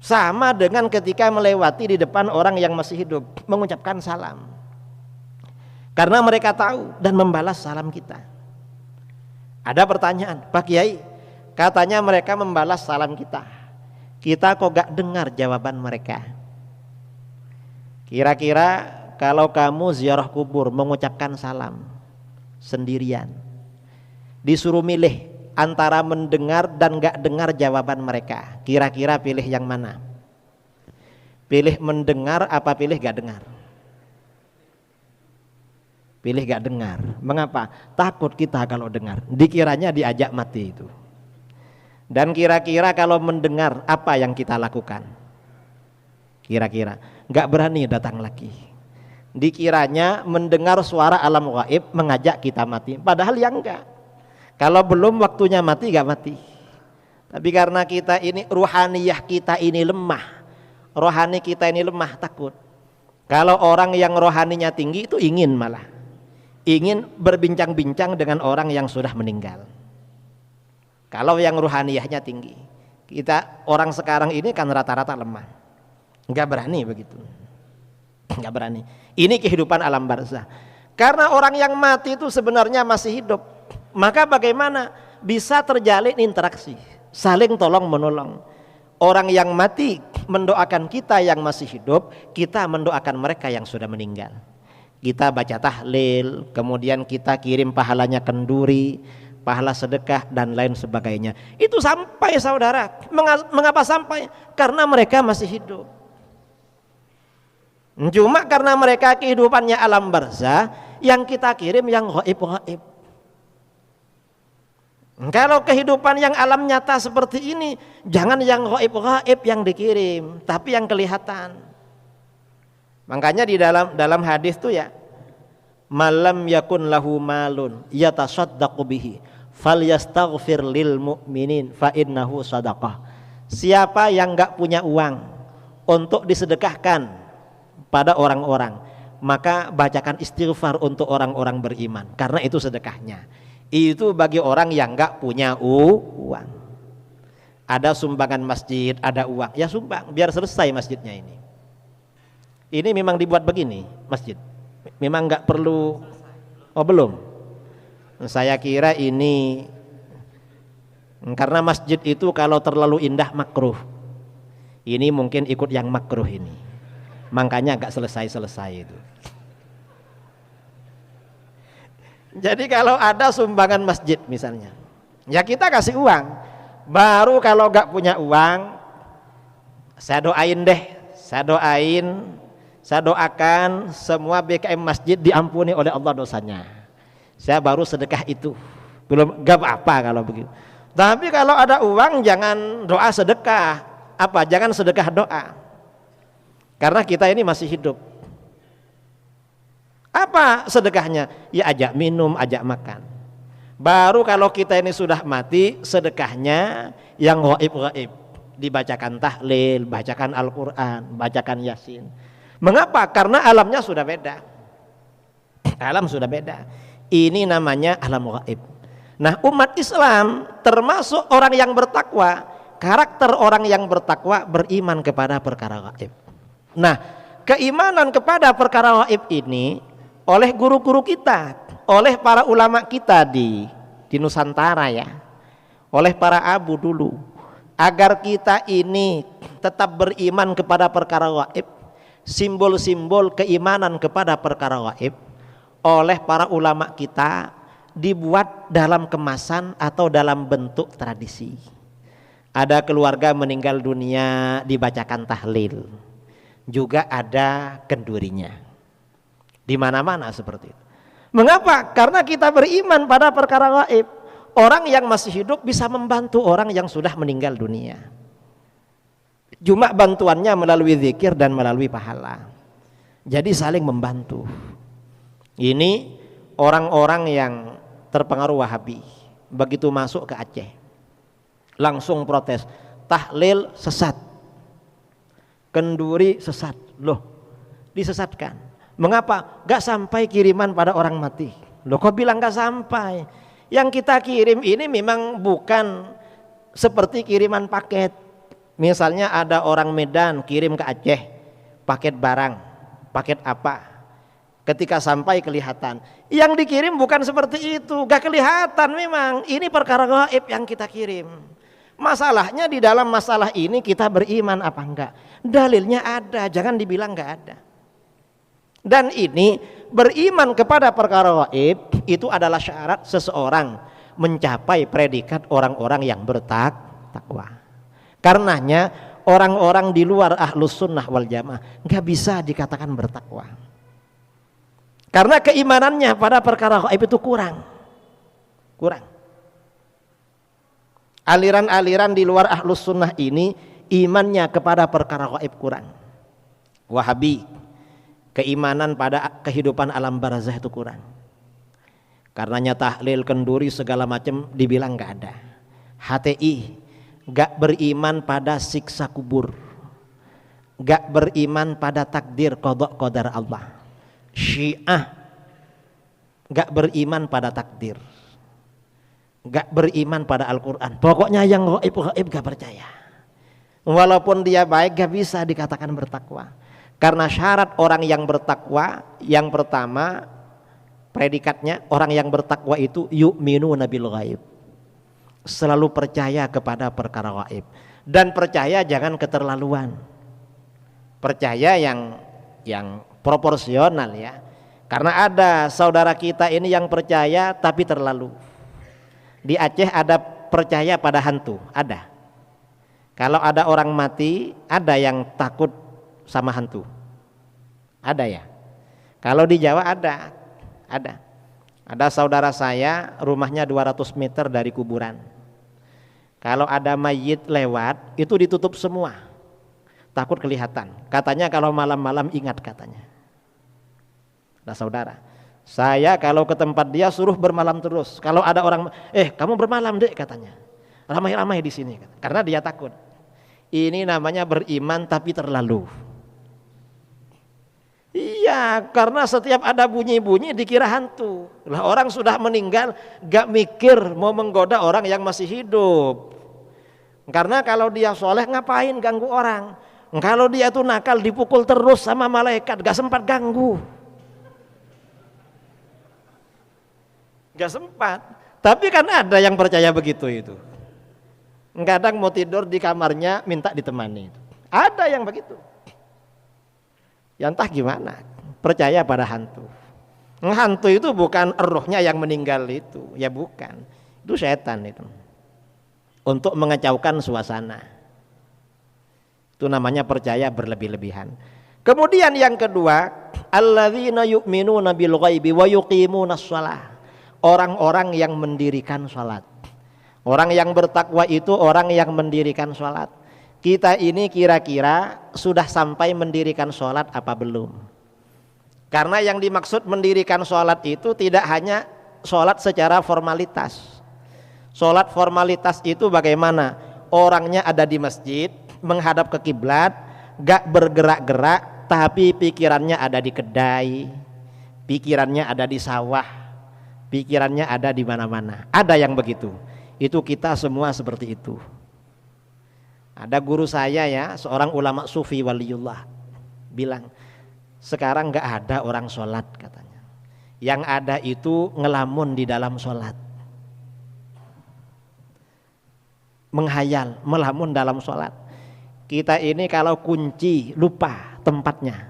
Sama dengan ketika melewati di depan orang yang masih hidup, mengucapkan salam, karena mereka tahu dan membalas salam kita. Ada pertanyaan, Pak Kiai, katanya mereka membalas salam kita, kita kok gak dengar jawaban mereka. Kira-kira kalau kamu ziarah kubur mengucapkan salam sendirian, disuruh milih antara mendengar dan gak dengar jawaban mereka, kira-kira pilih yang mana? Pilih mendengar apa pilih gak dengar? Pilih gak dengar. Mengapa? Takut kita kalau dengar, dikiranya diajak mati itu. Dan kira-kira kalau mendengar apa yang kita lakukan? Kira-kira gak berani datang lagi. Dikiranya mendengar suara alam gaib mengajak kita mati, padahal yang enggak. Kalau belum waktunya mati gak mati. Tapi karena kita ini ruhaniyah kita ini lemah, rohani kita ini lemah, takut. Kalau orang yang rohaninya tinggi itu ingin berbincang-bincang dengan orang yang sudah meninggal. Kalau yang ruhaniyahnya tinggi, kita orang sekarang ini kan rata-rata lemah, gak berani begitu, gak berani. Ini kehidupan alam barzah. Karena orang yang mati itu sebenarnya masih hidup, maka bagaimana bisa terjalin interaksi, saling tolong menolong. Orang yang mati mendoakan kita yang masih hidup, kita mendoakan mereka yang sudah meninggal. Kita baca tahlil, kemudian kita kirim pahalanya kenduri, pahala sedekah dan lain sebagainya. Itu sampai saudara. Mengapa sampai? Karena mereka masih hidup. Cuma karena mereka kehidupannya alam barzah, yang kita kirim yang gaib-gaib. Kalau kehidupan yang alam nyata seperti ini, jangan yang gaib-gaib yang dikirim, tapi yang kelihatan. Makanya di dalam hadis tuh ya, malam yakun lahu malun yatasaddaqu bihi falyastaghfir lil mu'minin fa innahu sadaqah. Siapa yang enggak punya uang untuk disedekahkan pada orang-orang, maka bacakan istighfar untuk orang-orang beriman, karena itu sedekahnya. Itu bagi orang yang enggak punya uang. Ada sumbangan masjid, ada uang, ya sumbang biar selesai masjidnya ini. Ini memang dibuat begini masjid. Memang enggak perlu. Oh belum. Saya kira ini karena masjid itu kalau terlalu indah makruh. Ini mungkin ikut yang makruh ini. Makanya enggak selesai-selesai itu. Jadi kalau ada sumbangan masjid misalnya, ya kita kasih uang. Baru kalau enggak punya uang, saya doain deh, saya doakan semua BKM masjid diampuni oleh Allah dosanya. Saya baru sedekah itu. Belum, enggak apa-apa kalau begitu. Tapi kalau ada uang jangan doa sedekah. Apa? Jangan sedekah doa. Karena kita ini masih hidup. Apa sedekahnya? Ya ajak minum, ajak makan. Baru kalau kita ini sudah mati, sedekahnya yang gaib-gaib. Dibacakan tahlil, bacakan Al-Quran, bacakan Yasin. Mengapa? Karena alamnya sudah beda. Alam sudah beda. Ini namanya alam gaib. Nah, umat Islam termasuk orang yang bertakwa. Karakter orang yang bertakwa beriman kepada perkara gaib. Nah, keimanan kepada perkara gaib ini oleh guru-guru kita, oleh para ulama kita di Nusantara ya, oleh para abu dulu, agar kita ini tetap beriman kepada perkara gaib, simbol-simbol keimanan kepada perkara gaib oleh para ulama kita dibuat dalam kemasan atau dalam bentuk tradisi. Ada keluarga meninggal dunia dibacakan tahlil, juga ada kendurinya. Di mana-mana seperti itu. Mengapa? Karena kita beriman pada perkara gaib. Orang yang masih hidup bisa membantu orang yang sudah meninggal dunia. Cuma bantuannya melalui zikir dan melalui pahala. Jadi saling membantu. Ini orang-orang yang terpengaruh Wahabi. Begitu masuk ke Aceh, langsung protes. Tahlil sesat, kenduri sesat. Loh, disesatkan. Mengapa? Gak sampai kiriman pada orang mati. Loh, kok bilang gak sampai? Yang kita kirim ini memang bukan seperti kiriman paket. Misalnya ada orang Medan kirim ke Aceh paket barang, paket apa, ketika sampai kelihatan. Yang dikirim bukan seperti itu, gak kelihatan memang. Ini perkara gaib yang kita kirim. Masalahnya di dalam masalah ini kita beriman apa enggak? Dalilnya ada, jangan dibilang gak ada. Dan ini beriman kepada perkara gaib itu adalah syarat seseorang mencapai predikat orang-orang yang bertakwa. Karenanya orang-orang di luar ahlus sunnah wal jamaah gak bisa dikatakan bertakwa. Karena keimanannya pada perkara gaib itu kurang. Aliran-aliran di luar ahlus sunnah ini imannya kepada perkara gaib kurang. Wahabi keimanan pada kehidupan alam barzah itu kurang. Karenanya tahlil, kenduri segala macam dibilang gak ada. HTI gak beriman pada siksa kubur, gak beriman pada takdir qada qadar Allah. Syiah gak beriman pada takdir, gak beriman pada Al-Quran. Pokoknya yang gaib gak percaya. Walaupun dia baik gak bisa dikatakan bertakwa. Karena syarat orang yang bertakwa yang pertama, predikatnya orang yang bertakwa itu yu'minuna bil ghaib, selalu percaya kepada perkara gaib. Dan percaya jangan keterlaluan, percaya yang proporsional ya. Karena ada saudara kita ini yang percaya tapi terlalu. Di Aceh ada percaya pada hantu, ada. Kalau ada orang mati, ada yang takut sama hantu, ada ya. Kalau di Jawa ada. Ada saudara saya rumahnya 200 meter dari kuburan. Kalau ada mayit lewat itu ditutup semua, takut kelihatan. Katanya kalau malam-malam ingat katanya. Nah saudara, saya kalau ke tempat dia suruh bermalam terus. Kalau ada orang, kamu bermalam dek katanya, ramai-ramai di sini, karena dia takut. Ini namanya beriman tapi terlalu. Iya, karena setiap ada bunyi-bunyi dikira hantu. Lah orang sudah meninggal gak mikir mau menggoda orang yang masih hidup. Karena kalau dia soleh ngapain ganggu orang? Kalau dia tuh nakal dipukul terus sama malaikat, gak sempat ganggu. Gak sempat. Tapi kan ada yang percaya begitu itu. Kadang mau tidur di kamarnya minta ditemani. Ada yang begitu. Ya entah gimana, percaya pada hantu. Hantu itu bukan rohnya yang meninggal itu, ya bukan. Itu setan itu. Untuk mengacaukan suasana. Itu namanya percaya berlebih-lebihan. Kemudian yang kedua, alladzina yu'minuna bil ghaibi wa yuqimunas shalah. Orang-orang yang mendirikan salat. Orang yang bertakwa itu orang yang mendirikan salat. Kita ini kira-kira sudah sampai mendirikan sholat apa belum? Karena yang dimaksud mendirikan sholat itu tidak hanya sholat secara formalitas. Sholat formalitas itu bagaimana? Orangnya ada di masjid, menghadap ke kiblat, gak bergerak-gerak, tapi pikirannya ada di kedai, pikirannya ada di sawah, pikirannya ada di mana-mana. Ada yang begitu. Itu kita semua seperti itu. Ada guru saya ya, seorang ulama sufi waliullah, bilang sekarang gak ada orang sholat katanya. Yang ada itu ngelamun di dalam sholat, menghayal, melamun dalam sholat. Kita ini kalau kunci lupa tempatnya,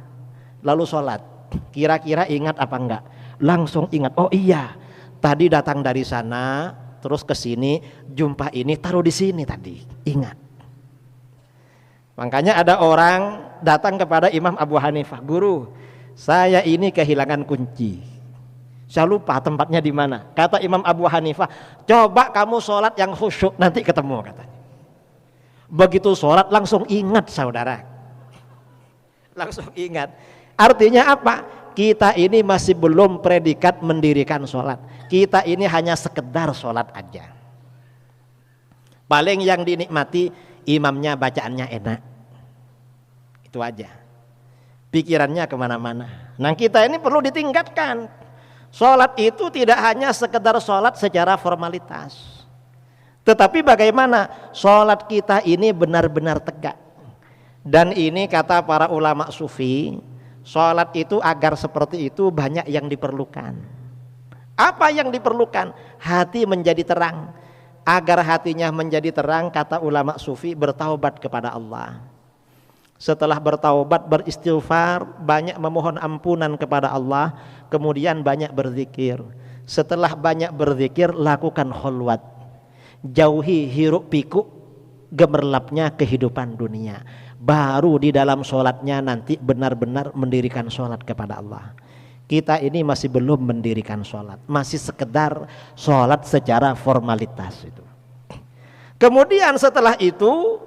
lalu sholat, kira-kira ingat apa enggak? Langsung ingat, oh iya tadi datang dari sana, terus ke sini, jumpa ini, taruh di sini tadi, ingat. Makanya ada orang datang kepada Imam Abu Hanifah, guru, saya ini kehilangan kunci, saya lupa tempatnya di mana. Kata Imam Abu Hanifah, coba kamu sholat yang khusyuk, nanti ketemu katanya. Begitu sholat langsung ingat saudara, langsung ingat. Artinya apa? Kita ini masih belum predikat mendirikan sholat, kita ini hanya sekedar sholat aja. Paling yang dinikmati imamnya bacaannya enak, itu aja. Pikirannya kemana-mana. Nah kita ini perlu ditingkatkan. Sholat itu tidak hanya sekedar sholat secara formalitas, tetapi bagaimana sholat kita ini benar-benar tegak. Dan ini kata para ulama sufi, sholat itu agar seperti itu banyak yang diperlukan. Apa yang diperlukan? Hati menjadi terang. Agar hatinya menjadi terang, kata ulama sufi, bertaubat kepada Allah. Setelah bertaubat, beristighfar, banyak memohon ampunan kepada Allah, kemudian banyak berzikir. Setelah banyak berzikir, lakukan kholwat, jauhi hiruk pikuk gemerlapnya kehidupan dunia. Baru di dalam sholatnya nanti benar-benar mendirikan sholat kepada Allah. Kita ini masih belum mendirikan sholat, masih sekedar sholat secara formalitas itu. Kemudian setelah itu,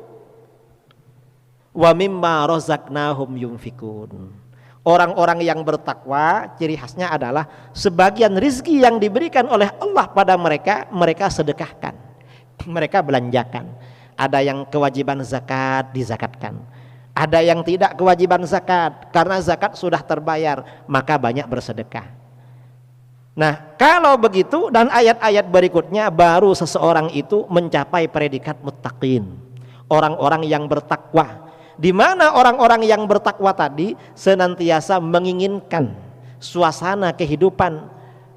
wa mimma razaqnahum yunfikun. Orang-orang yang bertakwa ciri khasnya adalah sebagian rizki yang diberikan oleh Allah pada mereka, mereka sedekahkan, mereka belanjakan. Ada yang kewajiban zakat, dizakatkan. Ada yang tidak kewajiban zakat, karena zakat sudah terbayar, maka banyak bersedekah. Nah kalau begitu dan ayat-ayat berikutnya, baru seseorang itu mencapai predikat muttaqin, orang-orang yang bertakwa. Di mana orang-orang yang bertakwa tadi senantiasa menginginkan suasana kehidupan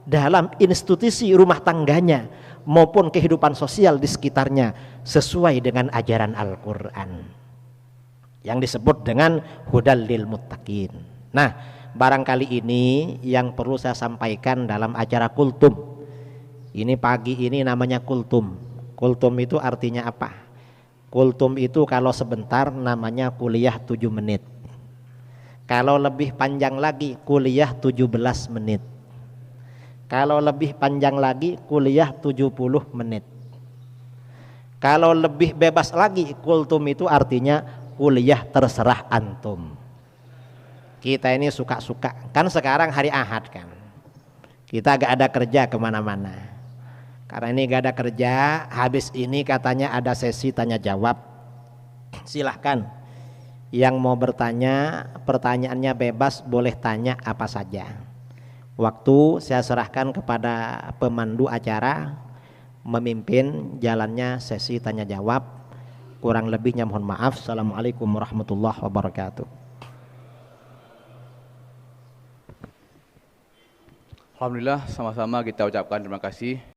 dalam institusi rumah tangganya maupun kehidupan sosial di sekitarnya sesuai dengan ajaran Al-Quran yang disebut dengan hudal lil muttaqin. Nah barangkali ini yang perlu saya sampaikan dalam acara kultum ini pagi ini, namanya kultum. Kultum itu artinya apa? Kultum itu kalau sebentar namanya kuliah 7 menit, kalau lebih panjang lagi kuliah 17 menit, kalau lebih panjang lagi kuliah 70 menit, kalau lebih bebas lagi kultum itu artinya kuliah terserah antum. Kita ini suka-suka, kan sekarang hari Ahad kan, kita gak ada kerja kemana-mana. Karena ini gak ada kerja, habis ini katanya ada sesi tanya jawab. Silahkan yang mau bertanya, pertanyaannya bebas, boleh tanya apa saja. Waktu saya serahkan kepada pemandu acara memimpin jalannya sesi tanya jawab. Kurang lebihnya mohon maaf. Assalamualaikum warahmatullahi wabarakatuh. Alhamdulillah, sama-sama kita ucapkan terima kasih